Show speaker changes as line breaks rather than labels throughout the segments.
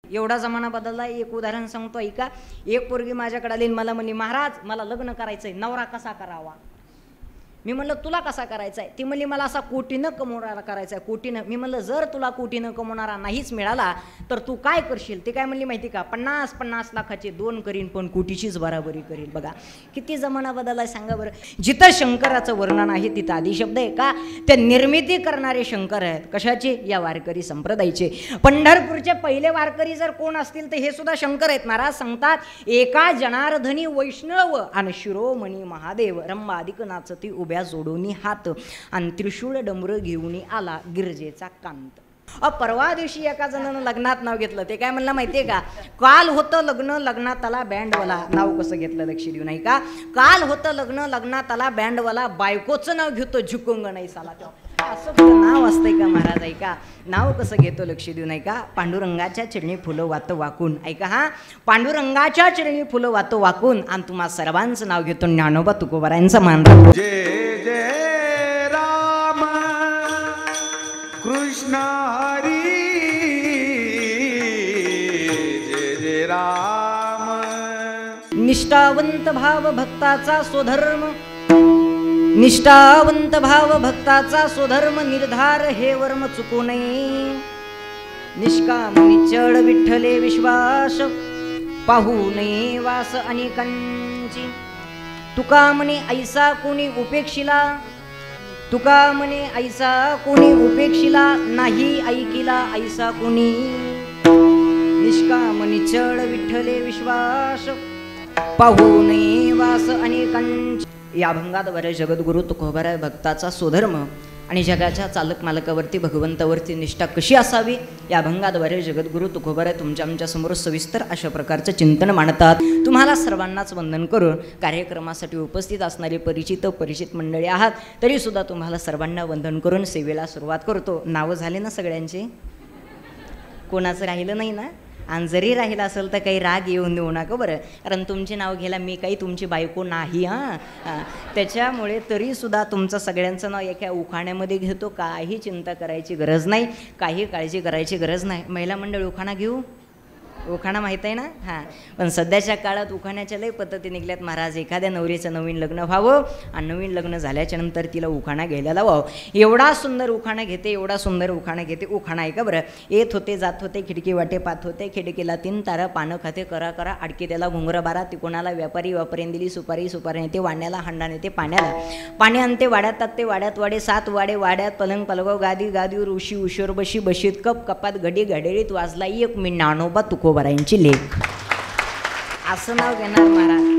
एवढा जमाना बदलला. एक उदाहरण सांगतो ऐका. एक पोरगी माझ्याकडे आली, मला म्हणली, महाराज मला लग्न करायचंय, नवरा कसा करावा? मी म्हणलं तुला कसा करायचा आहे? ती म्हणली मला असा कोटीनं कमवणारा करायचा आहे, कोटीनं. मी म्हणलं जर तुला कोटीनं कमवणारा नाहीच मिळाला तर तू काय करशील? ती काय म्हणली माहिती का? 50-50 लाखाचे 2 करीन पण कोटीचीच बराबरी करील. बघा किती जमाना बदललाय सांगा बरं. जिथं शंकराचं वर्णन आहे तिथं आदी शब्द आहे का? ते निर्मिती करणारे शंकर आहेत. कशाचे? या वारकरी संप्रदायाचे. पंढरपूरचे पहिले वारकरी जर कोण असतील तर हे सुद्धा शंकर आहेत. महाराज सांगतात एका जनार्दनी वैष्णव आणि शिरोमणी महादेव रंबाधिक नाचती उभ्या जोडोनी हात आणि त्रिशूळ डमर घेऊन आला गिरजेचा कांत. परवा दिवशी एका जणानं लग्नात नाव घेतलं. ते काय म्हणलं माहितीये का? काल होतं लग्न, लग्नात आला बँडवाला. नाव कसं घेतलं लक्ष देऊ नाही का? काल होतं लग्न, लग्नात आला बँडवाला. बायकोचं नाव घेतो झुकुंग नाही साला. असं नाव असतंय का महाराज? ऐका नाव कसं घेतो लक्ष देऊ नाही का? पांडुरंगाच्या चरणी फुलं वात वाकून. ऐका हा, पांडुरंगाच्या चरणी फुलं वात वाकून आणि तुम्हा सर्वांचं नाव घेतो ज्ञानोबा तुकोबारायांचा मान राखतो.
जय जय राम कृष्ण हरी, जय जय राम.
निष्ठावंत भाव भक्ताचा स्वधर्म, निष्ठावंत भाव भक्ताचा स्वधर्म निर्धार हे वर्म चुकू नये. निष्काम निचळ विठ्ठले विश्वास पाहू नये वास अनेकांची. तुका म्हणे ऐसा कोणी उपेक्षिला, तुका म्हणे ऐसा कोणी उपेक्षिला नाही ऐकिला ऐसा कोणी. निष्काम निचळ विठ्ठले विश्वास पाहू नये वास अनेकांची. या अभंगाद्वारे जगद्गुरु तुकोबाराय भक्ताचा स्वधर्म आणि जगाच्या चालक मालकावरती भगवंतावरती निष्ठा कशी असावी या अभंगाद्वारे जगद्गुरु तुकोबाराय तुमच्या आमच्या समोर सविस्तर अशा प्रकारचं चिंतन मांडतात. तुम्हाला सर्वांनाच वंदन करून कार्यक्रमासाठी उपस्थित असणारे परिचित मंडळी आहात तरीसुद्धा तुम्हाला सर्वांना वंदन करून सेवेला सुरुवात करतो. नावं झाले ना सगळ्यांचे? कोणाचं राहिलं नाही ना? आणि जरी राहिला असेल तर काही राग येऊन देऊ नका बरं, कारण तुमचे नाव घ्यायला मी काही तुमची बायको नाही. त्याच्यामुळे तरीसुद्धा तुमचं सगळ्यांचं नाव एका उखाण्यामध्ये घेतो. काही चिंता करायची गरज नाही, काही काळजी करायची गरज नाही. महिला मंडळ उखाणा घेऊ? उखाणा माहीत आहे ना? हां, पण सध्याच्या काळात उखाण्याच्या लय पद्धती निघल्यात महाराज. एखाद्या नवरीचं नवीन लग्न व्हावं आणि नवीन लग्न झाल्याच्या नंतर तिला उखाणा घ्यायला लावावं. एवढा सुंदर उखाणा घेते, एवढा सुंदर उखाणा घेते. उखाणा आहे का बरं? येत होते जात होते खिडकी वाटे पाहत होते, खिडकीला 3 तारा पानं खाते करा करा आडके त्याला घुंगरं बारा. तिकोणाला व्यापारी वापरेन दिली सुपारी, सुपारी नेते वाण्याला, हांडा नेते पाण्याला. पाणी आणते वाड्यात ते वाड्यात वाडे 7 वाडे वाड्यात पलंग पलगाव गादी गादीवर उशी उशीवर बशी बशीत कप कपात घडी घडेळीत वाजला एक मी ज्ञानोबा तुकोबारायांची लेख. असं नाव घेणार महाराज.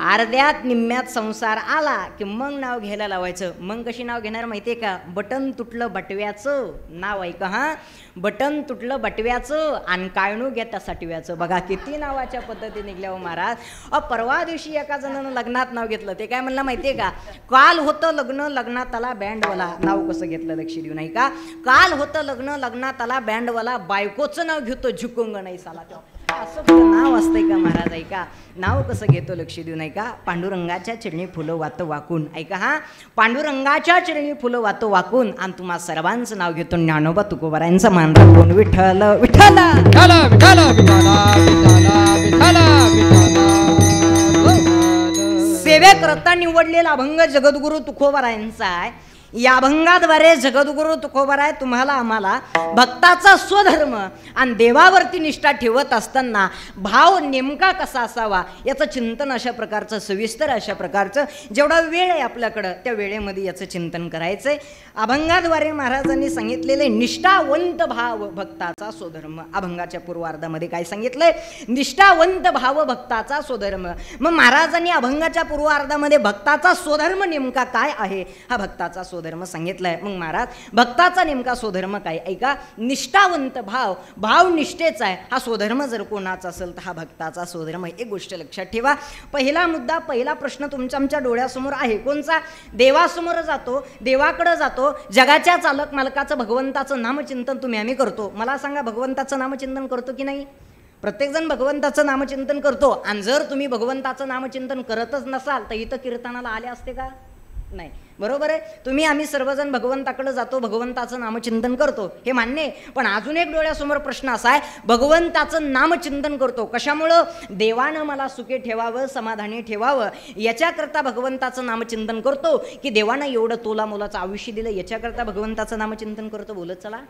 अर्ध्यात निम्म्यात संसार आला की मग नाव घ्यायला लावायचं. मग कशी नाव घेणार माहिती आहे का? बटन तुटलं बटव्याचं नाव आहे का? हां, बटन तुटलं बटव्याचं आणि काळणू घेता सटव्याचं. बघा किती नावाच्या पद्धती निघल्या हो महाराज. परवा दिवशी एका जणानं लग्नात नाव घेतलं. ते काय म्हणलं माहिती आहे का? काल होतं लग्न, लग्नात आला बँडवाला. नाव कसं घेतलं लक्ष देऊ नाही का? काल होतं लग्न, लग्नात आला बँडवाला. बायकोचं नाव घेतो झुकुंग नाही साला. असं नाव असतंय का महाराज? ऐका नाव कसं घेतो लक्ष देऊ नाही का? पांडुरंगाच्या चरणी फुलं वात वाकून. ऐका हा, पांडुरंगाच्या चरणी फुलं वात वाकून आणि तुम्हा सर्वांचं नाव घेतो ज्ञानोबा तुकोबारायांचा मान राखून. विठ्ठल विठ्ठल विठ्ठल सेवेकरता निवडलेला अभंग जगद्गुरु तुकोबारायांचा आहे. या अभंगाद्वारे जगद्गुरु तुकोबाराय तुम्हाला आम्हाला भक्ताचा स्वधर्म आणि देवावरती निष्ठा ठेवत असताना भाव नेमका कसा असावा याचं चिंतन अशा प्रकारचं सविस्तर अशा प्रकारचं जेवढा वेळ आहे आपल्याकडं त्या वेळेमध्ये याचं चिंतन करायचं आहे. अभंगाद्वारे महाराजांनी सांगितलेले निष्ठावंत भाव भक्ताचा स्वधर्म. अभंगाच्या पूर्वार्धामध्ये काय सांगितलंय? निष्ठावंत भाव भक्ताचा स्वधर्म. मग महाराजांनी अभंगाच्या पूर्वार्धामध्ये भक्ताचा स्वधर्म नेमका काय आहे हा भक्ताचा स्वधर्म सांगितलाय. मग महाराज भक्ताचा नेमका स्वधर्म काय? ऐका, निष्ठावंत भाव, भाव निष्ठेचा आहे हा स्वधर्म जर कोणाचा असेल तर हा भक्ताचा स्वधर्म. एक गोष्ट लक्षात ठेवा. पहिला मुद्दा, पहिला प्रश्न तुमच्या आमच्या डोळ्यासमोर आहे. कोणचा? देवासमोर जातो, देवाकडे जातो, जगाच्या चालक मालकाचं भगवंताचं नामचिंतन तुम्ही आम्ही करतो. मला सांगा भगवंताचं नामचिंतन करतो की नाही? प्रत्येकजण भगवंताचं नामचिंतन करतो. आणि जर तुम्ही भगवंताचं नामचिंतन करतच नसाल तर इथं कीर्तनाला आले असते का? नाही. बरोबर आहे. तुम्ही आम्ही सर्वजण भगवंताकडे जातो, भगवंताचं नामचिंतन करतो, हे मान्य आहे. पण अजून एक डोळ्यासमोर प्रश्न असा आहे, भगवंताचं नामचिंतन करतो कशामुळं? देवानं मला सुखी ठेवावं, समाधानी ठेवावं, याच्याकरता भगवंताचं नामचिंतन करतो, की देवानं एवढं तोला मोलाचं आयुष्य दिलं याच्याकरता भगवंताचं नामचिंतन करतो? बोलत चला.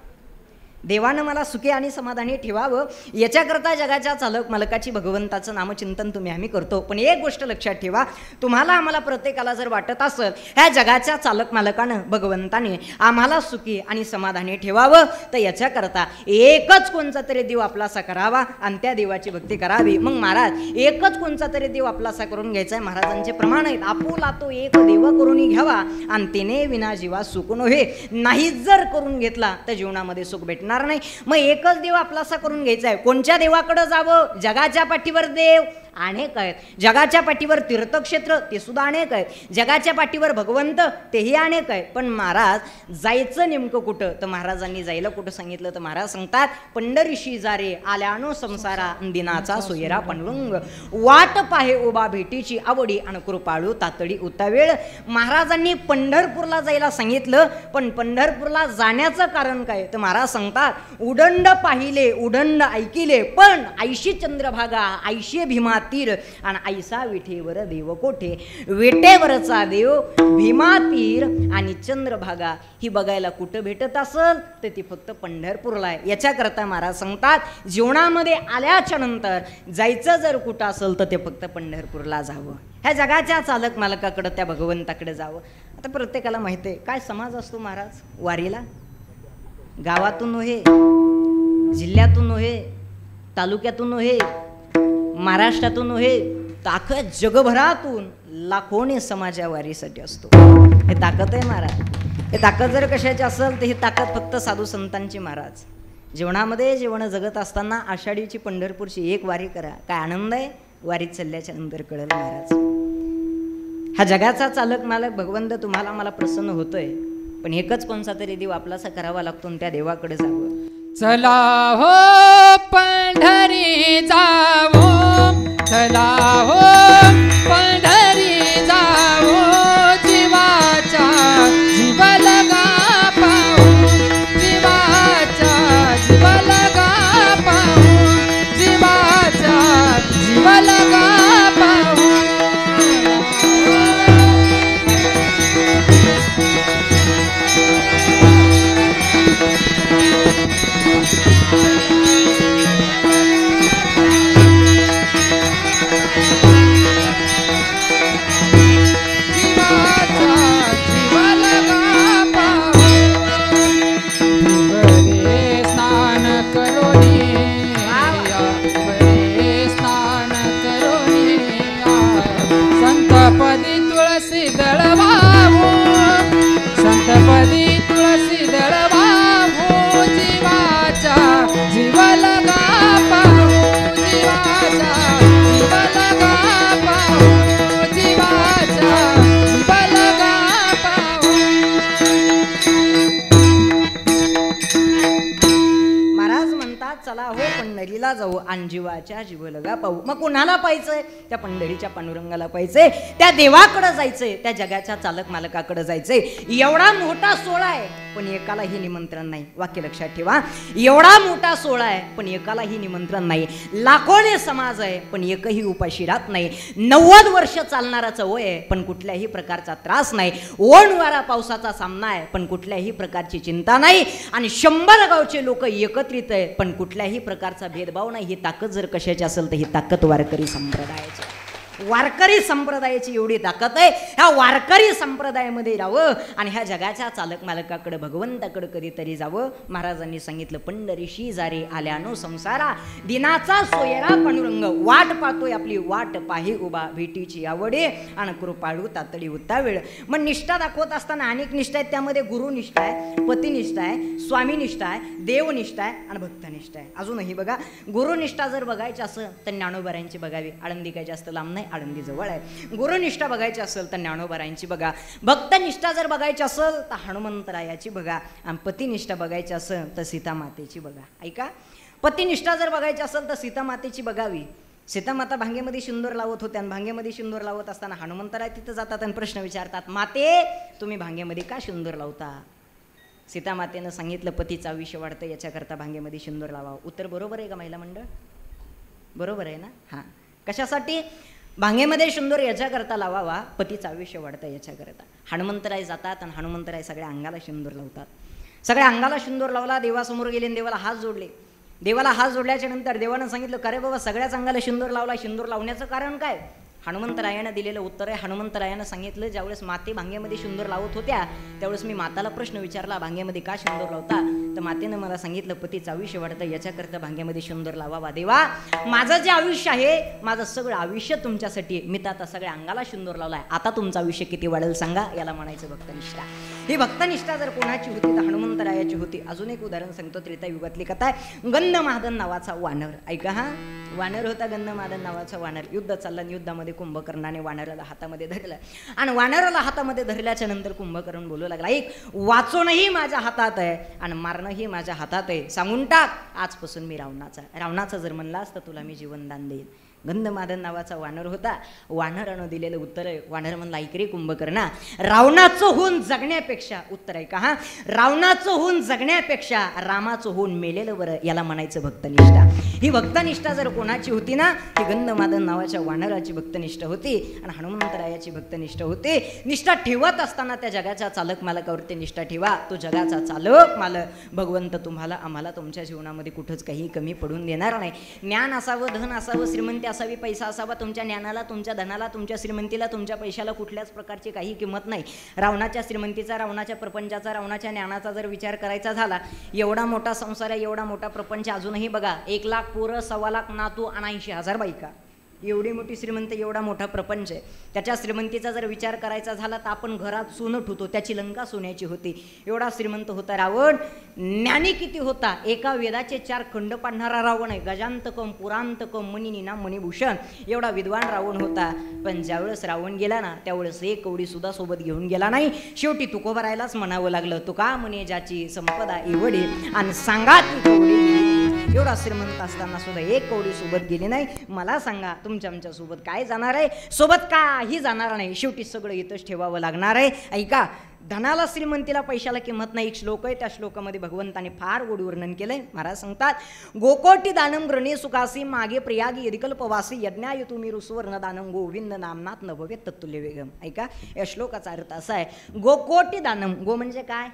देवानं मला सुखी आणि समाधानी ठेवावं याच्याकरता जगाच्या चालक मालकाची भगवंताचं नामचिंतन तुम्ही आम्ही करतो. पण एक गोष्ट लक्षात ठेवा, तुम्हाला आम्हाला प्रत्येकाला जर वाटत असेल ह्या जगाच्या चालक मालकानं भगवंताने आम्हाला सुखी आणि समाधानी ठेवावं, तर याच्याकरता एकच कोणचा तरी देव आपलासा करावा आणि त्या देवाची भक्ती करावी. मग महाराज एकच कोणचा तरी देव आपलासा करून घ्यायचा आहे. महाराजांचे प्रमाण आहेत, आपुला तो एक देव करून घ्यावा आणि तिने विना जीवा सुख नव्हे. नाहीच जर करून घेतला तर जीवनामध्ये सुख भेटणार नाही. मग एकच देव आपलासा करून घ्यायचा आहे. कोणत्या देवाकडे जावं? जगाच्या पाठीवर देव अनेक आहेत, जगाच्या पाठीवर तीर्थक्षेत्र ते सुद्धा अनेक आहेत, जगाच्या पाठीवर भगवंत तेही अनेक आहेत. पण महाराज जायचं नेमकं कुठं? तर महाराजांनी जायला कुठं सांगितलं? तर महाराज सांगतात, पंढरीशी जारे आल्यानो संसारा दिनाचा सोयरा पांडुरंग, वाट पाहे उभा भेटीची आवडी आणि कृपाळू तातडी उतावेळ. महाराजांनी पंढरपूरला जायला सांगितलं, पण पंढरपूरला जाण्याचं कारण काय? तर महाराज सांगतात, उदंड पाहिले उदंड ऐकिले, पण ऐशी चंद्रभागा ऐशी भीमा तीर आणि ऐसा विठेवर देव कोठे. विटेवरचा देव भीमा तीर आणि चंद्रभागा ही बघायला कुठं भेटत असेल तर ती फक्त पंढरपूरला आहे. याच्याकरता महाराज सांगतात, जीवनामध्ये आल्याच्या नंतर जायचं जर कुठं असेल तर ते फक्त पंढरपूरला जावं, ह्या जगाच्या चालक मालकाकडं त्या भगवंताकडे जावं. आता प्रत्येकाला माहिती आहे काय समाज असतो महाराज वारीला? गावातून नव्हे, जिल्ह्यातून नव्हे, तालुक्यातून नव्हे, महाराष्ट्रातून नव्हे, तर अख्ख्या जगभरातून लाखोने समाज या वारीसाठी असतो. हे ताकद आहे महाराज. हे ताकद जर कशाची असेल तर ही ताकद फक्त साधू संतांची. महाराज जीवनामध्ये जीवन जगत असताना आषाढीची पंढरपूरची एक वारी करा, काय आनंद आहे. वारीत चालल्याच्या नंतर कळलं महाराज, हा जगाचा चालक मालक भगवंत तुम्हाला मला प्रसन्न होतोय, पण एकच कोणता तरी देव आपलासा करावा लागतो आणि त्या देवाकडे जावं.
चला हो पंढरी जावो, चला हो पंढरी जावो, जीवाचा जीव लगा पाहू, जीवाचा जीव लगा पाहू, जीवाचा जीव लगा पाहू.
चला हो पंढरीला जाऊ आणि जीवाच्या जीव लगा पाहू. मग कोणाला पाहिजे? त्या पंढरीच्या पांडुरंगाला पाहिजे, त्या देवाकडे जायचंय, त्या जगाच्या चालक मालकाकडे जायचंय. एवढा मोठा सोहळा आहे पण एकालाही निमंत्रण नाही. वाक्य लक्षात ठेवा, एवढा मोठा सोहळा आहे पण एकालाही निमंत्रण नाही. लाखोने समाज आहे पण एकही उपाशी राहत नाही. 90 वर्ष चालणाराचं वय आहे पण कुठल्याही प्रकारचा त्रास नाही. ओढ वारा पावसाचा सामना आहे पण कुठल्याही प्रकारची चिंता नाही. आणि 100 गावचे लोक एकत्रित आहेत पण कुठल्याही प्रकारचा भेदभाव नाही. ही ताकद जर कशाची असेल तर ही ताकद वारकरी संप्रदायाची. वारकरी संप्रदायाची एवढी ताकद आहे. ह्या वारकरी संप्रदायामध्ये राहावं आणि ह्या जगाच्या चालक मालकाकडे भगवंताकडे कधीतरी जावं. महाराजांनी सांगितलं, पंढरीशी जारे आल्यानो संसारा दिनाचा सोयरा पांडुरंग, वाट पाहतोय आपली वाट पाहे उभा भेटीची आवडे आणि कृपाळू तातडी होता वेळ. मग निष्ठा दाखवत असताना अनेक निष्ठा आहेत. त्यामध्ये गुरुनिष्ठा आहे, पतिनिष्ठा आहे, स्वामीनिष्ठा आहे, देवनिष्ठा आहे आणि भक्तनिष्ठा आहे. अजूनही बघा, गुरुनिष्ठा जर बघायची असेल तर ज्ञानोबारायांची बघावी. आळंदी काही जास्त लांब नाही, आळंदी जवळ आहे. गुरुनिष्ठा बघायची असेल तर ज्ञानोबारायांची बघा. भक्तनिष्ठा जर बघायची असेल तर हनुमंतरायाची बघा. आणि पतिनिष्ठा बघायची असेल तर सीतामातेची बघा. ऐका, पतिनिष्ठा जर बघायची असेल तर सीतामातेची बघावी. सीतामाता भांगेमध्ये सिंदूर लावत होत्या आणि भांगेमध्ये सिंदूर लावत असताना हनुमंतराय तिथं जातात आणि प्रश्न विचारतात, माते तुम्ही भांगेमध्ये का सिंदूर लावता? सीतामातेनं सांगितलं, पतीचं आयुष्य वाढतं याच्याकरता भांगेमध्ये सिंदूर लावावं. उत्तर बरोबर आहे का महिला मंडळ? बरोबर आहे ना? हां. कशासाठी? भांगेमध्ये सिंदूर याच्याकरता लावावा, पतीचं आयुष्य वाढतं याच्याकरता. हनुमंतराय जातात आणि हनुमंतराय सगळ्या अंगाला सिंदूर लावतात. सगळ्या अंगाला सिंदूर लावला, देवासमोर गेले आणि देवाला हात जोडले. देवाला हात जोडल्याच्या नंतर देवानं सांगितलं, का रे बाबा सगळ्याच अंगाला सिंदूर लावला, सिंदूर लावण्याचं कारण काय? हनुमंतरायानं दिलेलं उत्तर आहे. हनुमंतरायानं सांगितलं, ज्यावेळेस माते भांगेमध्ये सिंदूर लावत होत्या त्यावेळेस मी माताला प्रश्न विचारला, भांगेमध्ये का सिंदूर लावता? तर मातेनं मला सांगितलं, पतीचं आयुष्य वाढतं याच्याकरता भांगेमध्ये सिंदूर लावावा. देवा, माझं जे आयुष्य आहे, माझं सगळं आयुष्य तुमच्यासाठी, मी तर आता सगळ्या अंगाला सिंदूर लावलाय, आता तुमचं आयुष्य किती वाढेल सांगा. याला म्हणायचं भक्तनिष्ठा. ही भक्तनिष्ठा जर कोणाची होती तर हनुमंतरायाची होती. अजून एक उदाहरण सांगतो, त्रेतायुगातली कथा आहे. गंधमादन नावाचा वानर. ऐका हा, वानर होता गंधमादन नावाचा वानर. युद्ध चाललं, युद्धामध्ये कुंभकर्णाने वानराला हातामध्ये धरलं आणि वानराला हातामध्ये धरल्याच्या नंतर कुंभकर्ण बोलू लागला, एक वाचवणंही माझ्या हातात आहे आणि मारणंही माझ्या हातात आहे, सांगून टाक आजपासून मी रावणाचा जर म्हणलास तर तुला मी जीवनदान देईन. गंधमादन नावाचा वानर होता. वानरानं दिलेलं उत्तर आहे. वानर म्हणला, ऐक रे कुंभकर्णा, रावणाचं होऊन जगण्यापेक्षा, उत्तर आहे का हा, रावणाचं होऊन जगण्यापेक्षा रामाचं होऊन मेलेलं बरं. याला म्हणायचं भक्तनिष्ठा. ही भक्तनिष्ठा जर कोणाची होती ना, ही गंधमादन नावाच्या वानराची भक्तनिष्ठा होती आणि हनुमंतरायाची भक्तनिष्ठा होती. निष्ठा ठेवत असताना त्या जगाच्या चालक मालकावरती निष्ठा ठेवा. तो जगाचा चालक मालक भगवंत तुम्हाला आम्हाला तुमच्या जीवनामध्ये कुठंच काही कमी पडून देणार नाही. ज्ञान असावं, धन असावं, श्रीमंती असावी, पैसा असावा, तुमच्या ज्ञानाला, तुमच्या धनाला, तुमच्या श्रीमंतीला, तुमच्या पैशाला कुठल्याच प्रकारची काही किंमत नाही. रावणाच्या श्रीमंतीचा, रावणाच्या प्रपंचाचा, रावणाच्या ज्ञानाचा जर विचार करायचा झाला, एवढा मोठा संसार आहे, एवढा मोठा प्रपंच, अजूनही बघा 1 लाख पोरं, 1.25 लाख नातू आणि 80,000 बायका, एवढी मोठी श्रीमंत, एवढा मोठा प्रपंच आहे. त्याच्या श्रीमंतीचा जर विचार करायचा झाला तर आपण घरात सोनं ठेवतो, त्याची लंका सोन्याची होती. एवढा श्रीमंत होता रावण. ज्ञानी किती होता? एका वेदाचे 4 खंड पाडणारा रावण आहे. गजांतकम पुरांतकम मणिनिना मणिभूषण, एवढा विद्वान रावण होता. पण ज्यावेळेस रावण गेला ना, त्यावेळेस एक कवडी सुद्धा सोबत घेऊन गेला नाही. शेवटी तुकोबारायलाच म्हणावं लागलं, तुका म्हणे ज्याची संपदा एवढी आणि सांगा ती कवडी. एवढा श्रीमंत असताना सुद्धा एक कवडी सोबत गेली नाही. मला सांगा, तुमच्या आमच्या सोबत काय जाणार आहे? सोबत काही जाणार नाही. शेवटी सगळं इथंच ठेवावं लागणार आहे. ऐका, धनाला, श्रीमंतीला, पैशाला किंमत नाही. एक श्लोक आहे, त्या श्लोकामध्ये भगवंताने फार गोड वर्णन केलंय. महाराज सांगतात, गोकोटी दानम ग्रणे सुखासी मागे प्रियागी यदिकल्पवासी यज्ञाय तुम्ही रुसवर्ण दानम गोविंद नामनाथ नभवे तत्तुल्य वेगम. ऐका, या श्लोकाचा अर्थ असा आहे, गोकोटी दानम, गो म्हणजे काय?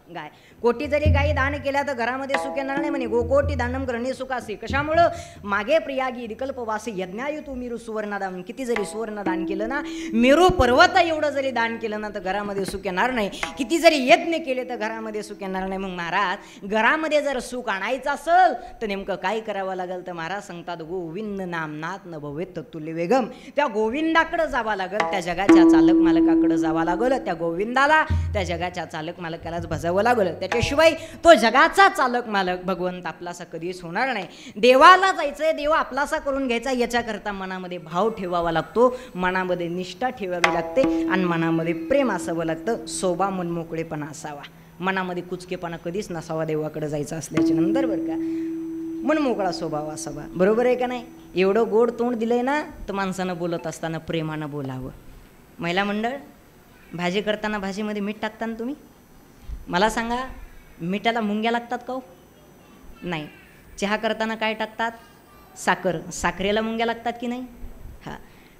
गाय. कोटी जरी गायी दान केल्या तर घरामध्ये सुख येणार नाही म्हणे. गोकोटी दानम ग्रहणी सुखासी. कशामुळं? मागे प्रियागी विकल्पवासी यज्ञायु तू मिरू सुवर्णदान. किती जरी सुवर्ण दान केलं ना, मेरू पर्वत एवढं जरी दान केलं ना तर घरामध्ये सुख येणार नाही. किती जरी यज्ञ केले तर घरामध्ये सुख येणार नाही. मग महाराज, घरामध्ये जर सुख आणायचं असेल तर नेमकं काय करावं लागेल? तर महाराज सांगतात, गोविंद नामनाथ न भवेत तुल्य वेगम. त्या गोविंदाकडं जावं लागेल, त्या जगाच्या चालक मालकाकडं जावं लागेल. त्या गोविंदाला, त्या जगाच्या चालक मालकालाच भजावं लागलं. त्याच्याशिवाय तो जगाचा चालक मालक भगवंत आपलासा कधीच होणार नाही. देवाला जायचंय, देव आपलासा करून घ्यायचा, याच्याकरता मनामध्ये भाव ठेवावा लागतो, मनामध्ये निष्ठा ठेवावी लागते आणि मनामध्ये प्रेम असावं लागतं. सोबा मनमोकळेपणा असावा, मनामध्ये कुचकेपणा कधीच नसावा देवाकडे जायचं असल्याच्या नंतर. बरं का, मनमोकळा स्वभाव असावा. बरोबर आहे का नाही? एवढं गोड तोंड दिलंय ना, तर माणसानं बोलत असताना प्रेमानं बोलावं. महिला मंडळ, भाजी करताना भाजीमध्ये मीठ टाकता ना तुम्ही? मला सांगा, मिठाला मुंग्या लागतात का हो? नाही. चहा करताना काय टाकतात? साखर. साखरेला मुंग्या लागतात की नाही? हां.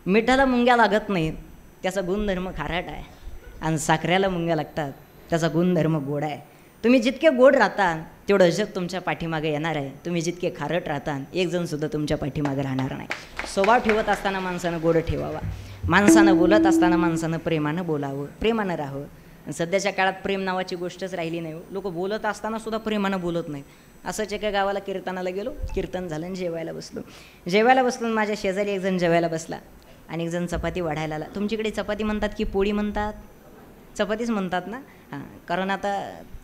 मिठाला मुंग्या लागत नाहीत, त्याचा गुणधर्म खारट आहे. आणि साखरेला मुंग्या लागतात, त्याचा गुणधर्म गोड आहे. तुम्ही जितके गोड राहता तेवढं जग तुमच्या पाठीमागे येणार आहे. तुम्ही जितके खारट राहता, एक जणसुद्धा तुमच्या पाठीमागे राहणार नाही. स्वभाव ठेवत असताना माणसानं गोड ठेवावा. माणसानं बोलत असताना माणसानं प्रेमानं बोलावं, प्रेमानं राहावं. सध्याच्या काळात प्रेम नावाची गोष्टच राहिली नाही. लोक बोलत असताना सुद्धा प्रेमानं बोलत नाहीत. असंच एका गावाला कीर्तनाला गेलो, कीर्तन झालं आणि जेवायला बसलो. माझ्या शेजारी एक जण जेवायला बसला आणि एक जण चपाती वाढायला आला. तुमच्याकडे चपाती म्हणतात की पोळी म्हणतात? चपातीच म्हणतात ना? हां, कारण आता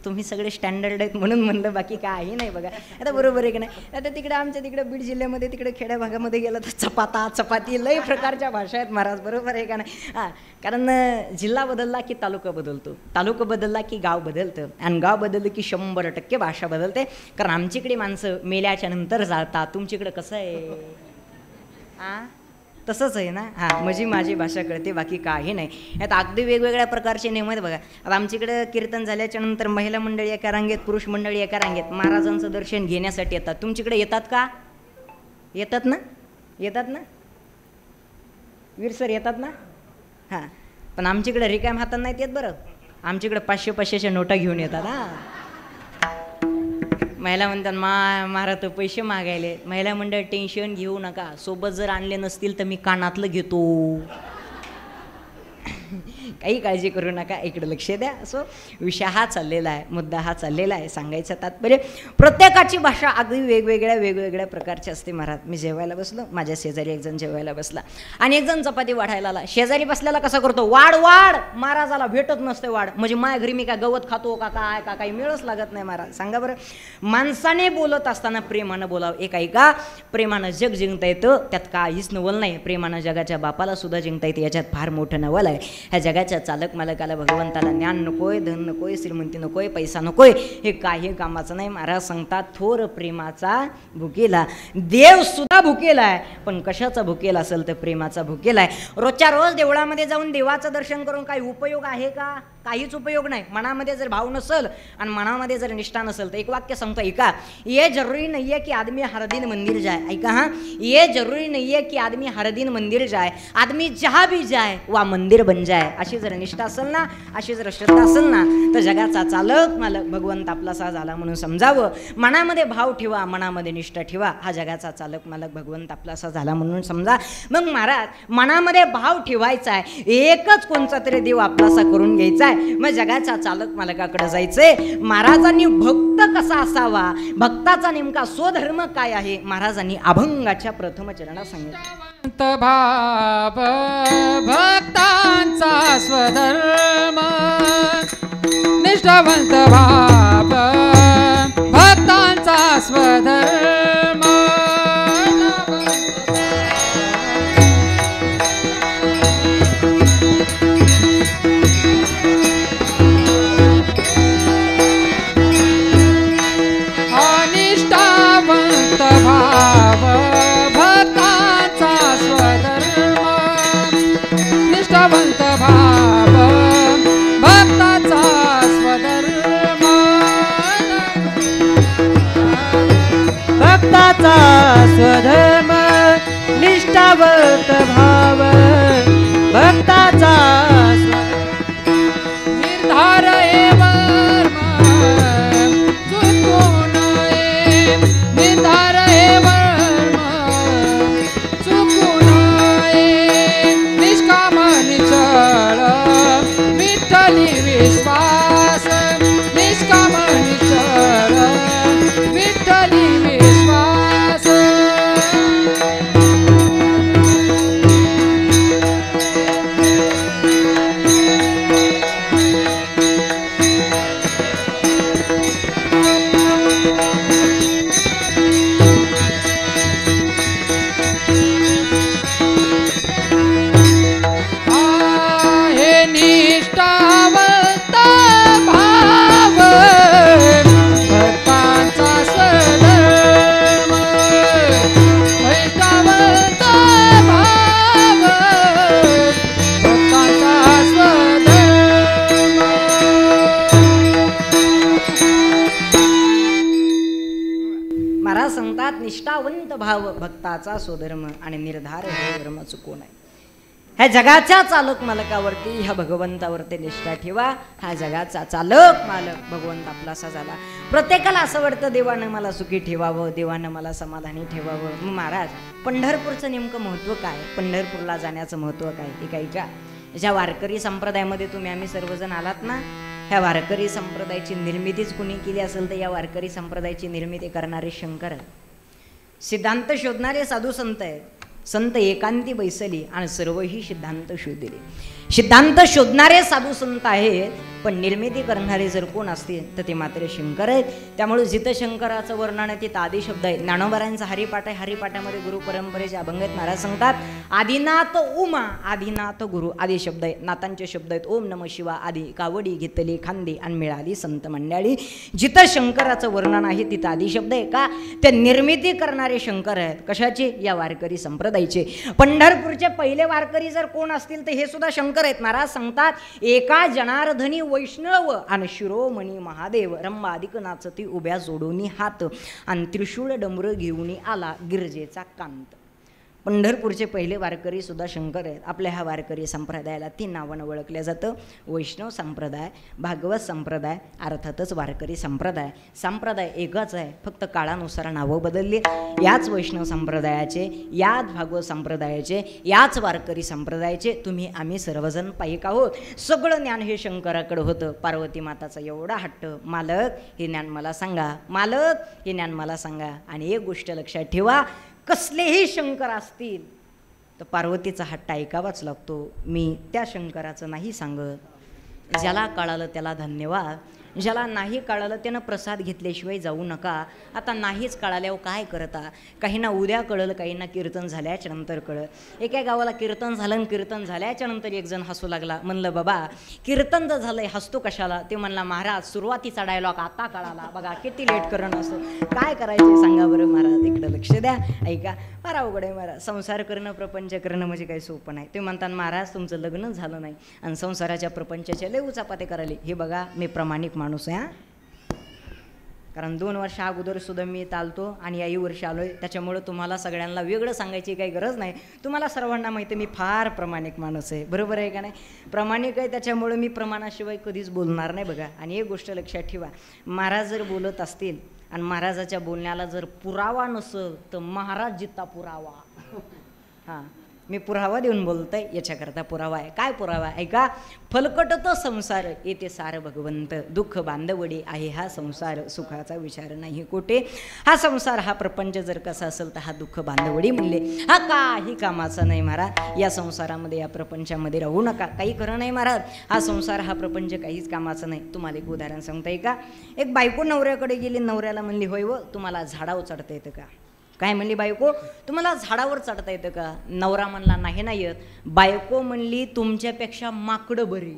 तुम्ही सगळे स्टँडर्ड आहेत म्हणून म्हणलं, बाकी काही नाही. बघा आता बरोबर आहे की नाही? आता तिकडे आमच्या तिकडे बीड जिल्ह्यामध्ये तिकडे खेड्या भागामध्ये गेलं तर चपाती लई प्रकारच्या भाषा आहेत महाराज. बरोबर आहे का नाही? हां, कारण जिल्हा बदलला की तालुका बदलतो, तालुका बदलला की गाव बदलतं, आणि गाव बदललं की 100% भाषा बदलते. कारण आमच्याकडे माणसं मेल्याच्या नंतर जातात, तुमच्याकडे कसं आहे? तसंच आहे ना. हां, म्हणजे माझी भाषा कळते, बाकी काही नाही. यात अगदी वेगवेगळ्या प्रकारचे नियम आहेत बघा. आता आमच्याकडे कीर्तन झाल्याच्या नंतर महिला मंडळी एका रांगेत, पुरुष मंडळी एका रांगेत महाराजांचं दर्शन घेण्यासाठी येतात. तुमच्याकडे येतात का? येतात ना? येतात ना वीर सर, येतात ना? हां, पण आमच्याकडे रिकाम हातानं नाहीत येत बरं. आमच्याकडे 500-500च्या नोटा घेऊन येतात. महिला म्हणतात महाराज तर पैसे मागायले. महिला मंडळ टेन्शन घेऊ नका, सोबत जर आणले नसतील तर मी कानातलं घेतो. काही काळजी करू नका, इकडे लक्ष द्या. असो विषय हा चाललेला आहे, मुद्दा हा चाललेला आहे. सांगायचं तात्पर्य प्रत्येकाची भाषा अगदी वेगवेगळ्या प्रकारची असते. महाराज, मी जेवायला बसलो, माझ्या शेजारी एक जण जेवायला बसला आणि एक जण चपाती वाढायला आला. शेजारी बसल्याला कसा करतो, वाढ वाढ. महाराजाला भेटत नसते वाढ. म्हणजे माझ्या घरी मी काय गवत खातो का काय का काही मिळच लागत नाही. महाराज सांगा बरं, माणसाने बोलत असताना प्रेमानं बोलावं. एक ऐका, प्रेमानं जग जिंकता येतं, त्यात काहीच नवल नाही. प्रेमानं जगाच्या बापाला सुद्धा जिंकता येते, याच्यात फार मोठं नवल आहे. ह्या जगाच्या चालक मालकाला भगवंताला ज्ञान नकोय, धन नकोय, श्रीमंती नकोय, पैसा नकोय, हे काही कामाचं नाही. महाराज सांगतात, थोर प्रेमाचा भुकेला. देव सुद्धा भुकेला आहे, पण कशाचा भुकेला असेल तर प्रेमाचा भुकेला आहे. रोजच्या रोज देवळामध्ये जाऊन देवाचं दर्शन करून काही उपयोग आहे का? काहीच उपयोग नाही. मनामध्ये जर भाव नसेल आणि मनामध्ये जर निष्ठा नसेल तर एक वाक्य सांगतो, ऐका. ये जरूरी नहीं है कि आदमी हर दिन मंदिर जाए. ऐका, हाँ, ये जरूरी नहीं है कि आदमी हर दिन मंदिर जाए, आदमी जहाँ भी जाए वह मंदिर बन जाए. अशी जर निष्ठा असेल ना, अशी जर श्रद्धा असेल ना, तर जगाचा चालक मालक भगवंत आपलासा झाला म्हणून समजावं. मनामध्ये भाव ठेवा, मनामध्ये निष्ठा ठेवा. हा जगाचा चालक मालक भगवंत आपलासा झाला म्हणून समजा. मग महाराज, मनामध्ये भाव ठेवायचा आहे, एकच कोणचा तरी देव आपलासा करून घ्यायचा आहे. मग जगाच्या चालक मालकाकडे जायचंय. महाराजांनी भक्त कसा असावा, भक्ताचा नेमका स्वधर्म काय आहे, महाराजांनी अभंगाच्या प्रथम चरणात सांगितलं.
भाव भक्तांचा स्वधर्म, निष्ठावंत भाव भक्तांचा स्वधर्म. निष्ठावंत भाव भक्ताचा स्वधर्म,
भक्ताचा स्वधर्म, निष्ठावंत भाव भक्ताचा
निर्धार एवर्म चुकू नये, निर्धार एवर्म चुकू नये. निष्काम निश्चळ विठ्ठली विश्वास, निष्काम निश्चळ विठ्ठली विश्वास.
निष्ठावंत भाव भक्ताचा स्वधर्म आणि निर्धार हे धर्म चुकू नये. ह्या जगाच्या चालक मालकावरती, ह्या भगवंतावरती निष्ठा ठेवा. हा जगाचा चालक मालक भगवंत आपलासा झाला. प्रत्येकाला असं वाटतं देवानं मला सुखी ठेवावं, देवानं मला समाधानी ठेवावं. महाराज, पंढरपूरचं नेमकं महत्त्व काय, पंढरपूरला जाण्याचं महत्त्व काय, हे काही का? ज्या वारकरी संप्रदायामध्ये तुम्ही आम्ही सर्वजण आलात ना, ह्या वारकरी संप्रदायाची निर्मितीच कुणी केली असेल तर या वारकरी संप्रदायाची निर्मिती करणारे शंकर आहेत. सिद्धांत शोधणारे साधू संत आहेत. संत एकांती बैसली आणि सर्वही सिद्धांत शोधिले. सिद्धांत शोधणारे साधू संत आहेत, पण निर्मिती करणारे जर कोण असतील तर ते मात्र शंकर आहेत. त्यामुळे जिथं शंकराचं वर्णन आहे तिथं आदी शब्द आहे. ज्ञानोबारायांचा हरिपाठ आहे, हरिपाठामध्ये गुरु परंपरेचे अभंग आहेत. महाराज सांगतात आदिनाथ उमा, आदिनाथ गुरु, आदी शब्द आहे. नाथांचे शब्द आहेत ओम नम शिवा आदी, कावडी घेतली खांदी आणि मिळाली संत मंडळी. जिथं शंकराचं वर्णन आहे तिथं आदी शब्द आहे. का? ते निर्मिती करणारे शंकर आहेत. कशाचे? या वारकरी संप्रदायाचे. पंढरपूरचे पहिले वारकरी जर कोण असतील तर हे सुद्धा शंकर आहेत. महाराज सांगतात एका जनार्दनी वैष्णव आणि शिरोमणी महादेव, रंबाधिक नाचती उभ्या जोडोनी हात, आणि त्रिशूळ डमरू घेऊन आला गिरजेचा कांत. पंढरपूरचे पहिले वारकरी सुद्धा शंकर आहेत. आपल्या ह्या वारकरी संप्रदायाला 3 नावानं ओळखलं जातं. वैष्णव संप्रदाय, भागवत संप्रदाय, अर्थातच वारकरी संप्रदाय. संप्रदाय एकच आहे, फक्त काळानुसार नावं बदलली. याच वैष्णव संप्रदायाचे, याच भागवत संप्रदायाचे, याच वारकरी संप्रदायाचे तुम्ही आम्ही सर्वजण पाईक आहोत. सगळं ज्ञान हे शंकराकडे होतं. पार्वती माताचा एवढा हट्ट, मालक हे ज्ञान मला सांगा, मालक हे ज्ञान मला सांगा. आणि एक गोष्ट लक्षात ठेवा, कसलेही शंकर असतील तर पार्वतीचा हट्ट ऐकावाच लागतो. मी त्या शंकराचं नाही सांगत. ज्याला कळालं त्याला धन्यवाद, ज्याला नाही कळालं त्यानं प्रसाद घेतल्याशिवाय जाऊ नका. आता नाहीच कळाल्यावर काय करता? काहींना उद्या कळलं, काहींना कीर्तन झाल्याच्या नंतर कळलं. एका गावाला कीर्तन झालं आणि कीर्तन झाल्याच्या नंतर एक जण हसू लागला. म्हणलं बाबा कीर्तन जर झालंय हसतो कशाला? ते म्हणला महाराज सुरुवातीचा डायलॉग आता कळाला, बघा किती लेट करणं असं. काय करायचं सांगा बरं महाराज, इकडं लक्ष द्या. ऐका फार अवघड आहे महाराज. संसार करणं प्रपंच करणं म्हणजे काही सोपं नाही. ते म्हणतात महाराज तुमचं लग्नच झालं नाही आणि संसाराच्या प्रपंचाच्या लय उचापाते करायला. हे बघा मी प्रामाणिक माणूस आहे, कारण 2 वर्ष अगोदर सुद्धा मी चालतो आणि याही वर्ष आलोय. त्याच्यामुळं तुम्हाला सगळ्यांना वेगळं सांगायची काही गरज नाही. तुम्हाला सर्वांना माहिती मी फार प्रामाणिक माणूस आहे. बरोबर आहे का नाही? प्रामाणिक आहे, त्याच्यामुळं मी प्रमाणाशिवाय कधीच बोलणार नाही बघा. आणि एक गोष्ट लक्षात ठेवा, महाराज जर बोलत असतील आणि महाराजाच्या बोलण्याला जर पुरावा नसेल तर महाराज जित्ता पुरावा. हां, मी पुरावा देऊन बोलतोय, याच्याकरता पुरावा आहे. काय पुरावा आहे का? फलकट तो संसार येते सार भगवंत, दुःख बांधवडी आहे हा संसार, सुखाचा विचार नाही कोठे. हा संसार हा प्रपंच जर कसा असेल तर हा दुःख बांधवडी म्हणले. हा काही कामाचा नाही महाराज. या संसारामध्ये या प्रपंचामध्ये राहू नका. काही खरं नाही महाराज. हा संसार हा प्रपंच काहीच कामाचा नाही. तुम्हाला एक उदाहरण सांगताय का? एक बायको नवऱ्याकडे गेली, नवऱ्याला म्हणली होय व तुम्हाला झाडावर चढता येतं का? काय म्हणली बायको? तुम्हाला झाडावर चढता येतं का? नवरा म्हणला नाही नाही येत. बायको म्हणली तुमच्यापेक्षा माकडं बरी,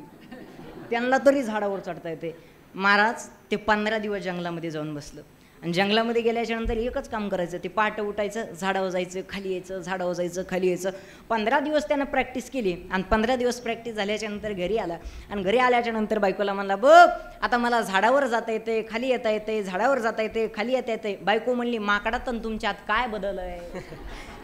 त्यांना तरी झाडावर चढता येते. महाराज ते 15 दिवस जंगलामध्ये जाऊन बसलं आणि जंगलामध्ये गेल्याच्या नंतर एकच काम करायचं, ते पहाटे उठायचं, झाडावर जायचं, खाली यायचं, झाडावर जायचं, खाली यायचं. 15 दिवस त्यानं प्रॅक्टिस केली आणि 15 दिवस प्रॅक्टिस झाल्याच्या नंतर घरी आला आणि घरी आल्याच्या नंतर बायकोला म्हणला बघ आता मला झाडावर जाता येते, खाली येता येते, झाडावर जाता येते, खाली येता येते. बायको म्हणली माकडात आणि तुमच्यात काय बदल आहे?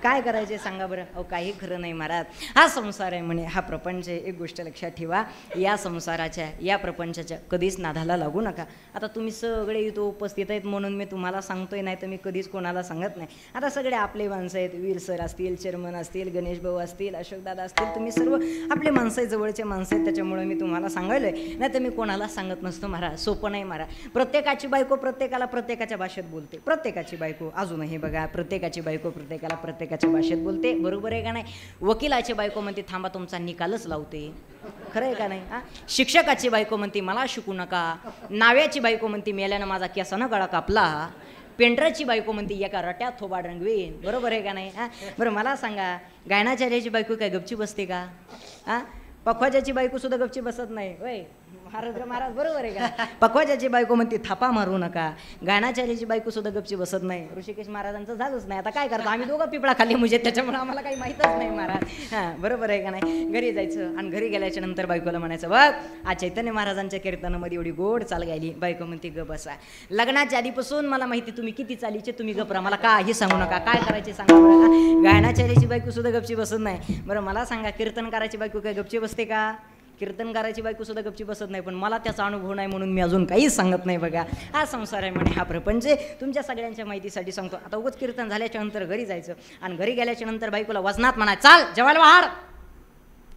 काय करायचे सांगा बरं? अहो काही खरं नाही महाराज. हा संसार आहे म्हणे, हा प्रपंच आहे. एक गोष्ट लक्षात ठेवा, या संसाराच्या या प्रपंचाच्या कधीच नादाला लागू नका. आता तुम्ही सगळे इथं उपस्थित आहेत म्हणून मी तुम्हाला सांगतोय, नाही तर मी कधीच कोणाला सांगत नाही. आता सगळे आपले माणसं आहेत, वीर सर असतील, चेअरमन असतील, गणेश भाऊ असतील, अशोकदादा असतील, तुम्ही सर्व आपले माणसं आहेत, जवळचे माणसं आहेत. त्याच्यामुळे मी तुम्हाला सांगायलोय, नाही तर मी कोणाला सांगत नसतो महाराज. सोपं नाही महाराज. प्रत्येकाची बायको प्रत्येकाला प्रत्येकाच्या भाषेत बोलते. प्रत्येकाची बायको अजूनही बघा, प्रत्येकाची बायको प्रत्येकाला प्रत्येकाच्या भाषेत बोलते. बरोबर आहे का नाही? वकिलाची बायको म्हणते थांबा तुमचा निकालच लावते. खरं आहे का नाही? शिक्षकाची बायको म्हणते मला शिकू नका. नाव्याची बायको म्हणते मेल्यानं माझा केसानं गळा कापला. पेंटराची बायको म्हणते एका रट्यात थोबाड रंगवीन. बरोबर आहे का नाही? बरं मला सांगा, गायनाचार्याची बायको काय गपची बसते का? पखवाजाची बायको सुद्धा गपची बसत नाही. होय महाराज बरोबर आहे का? पखवाजाची बायको म्हणते थापा मारू नका. गायनाचार्याची बायको सुद्धा गपची बसत नाही. ऋषिकेश महाराजांचं झालंच नाही. आता काय करतो आम्ही दोघं पिपळा खाली म्हणजे, त्याच्यामुळे आम्हाला काही माहीतच नाही महाराज. हां बरोबर आहे का नाही? घरी जायचं आणि घरी गेल्याच्या नंतर बायकोला म्हणायचं बघ आज चैतन्य महाराजांच्या कीर्तनामध्ये एवढी गोड चाल गायली. बायको म्हणते ग बसा. लग्नाच्या आधीपासून मला माहिती तुम्ही किती चालीचे, तुम्ही गपरा, मला काही सांगू नका. काय करायचे सांगा बरं. गायनाचार्याची बायको सुद्धा गपची बसत नाही. बरं मला सांगा, कीर्तनकाराची बायको काय गपची बसते का? कीर्तनकाराची बायको सुद्धा गपची बसत नाही. पण मला त्याचा अनुभव नाही म्हणून मी अजून काहीच सांगत नाही बघा. हा संसार आहे म्हणे, हा प्रपंच तुमच्या सगळ्यांच्या माहितीसाठी सांगतो. आता उगाच कीर्तन झाल्याच्या नंतर घरी जायचं आणि घरी गेल्याच्या नंतर बायकोला वजनात म्हणायचं चाल जेवायला वाढ.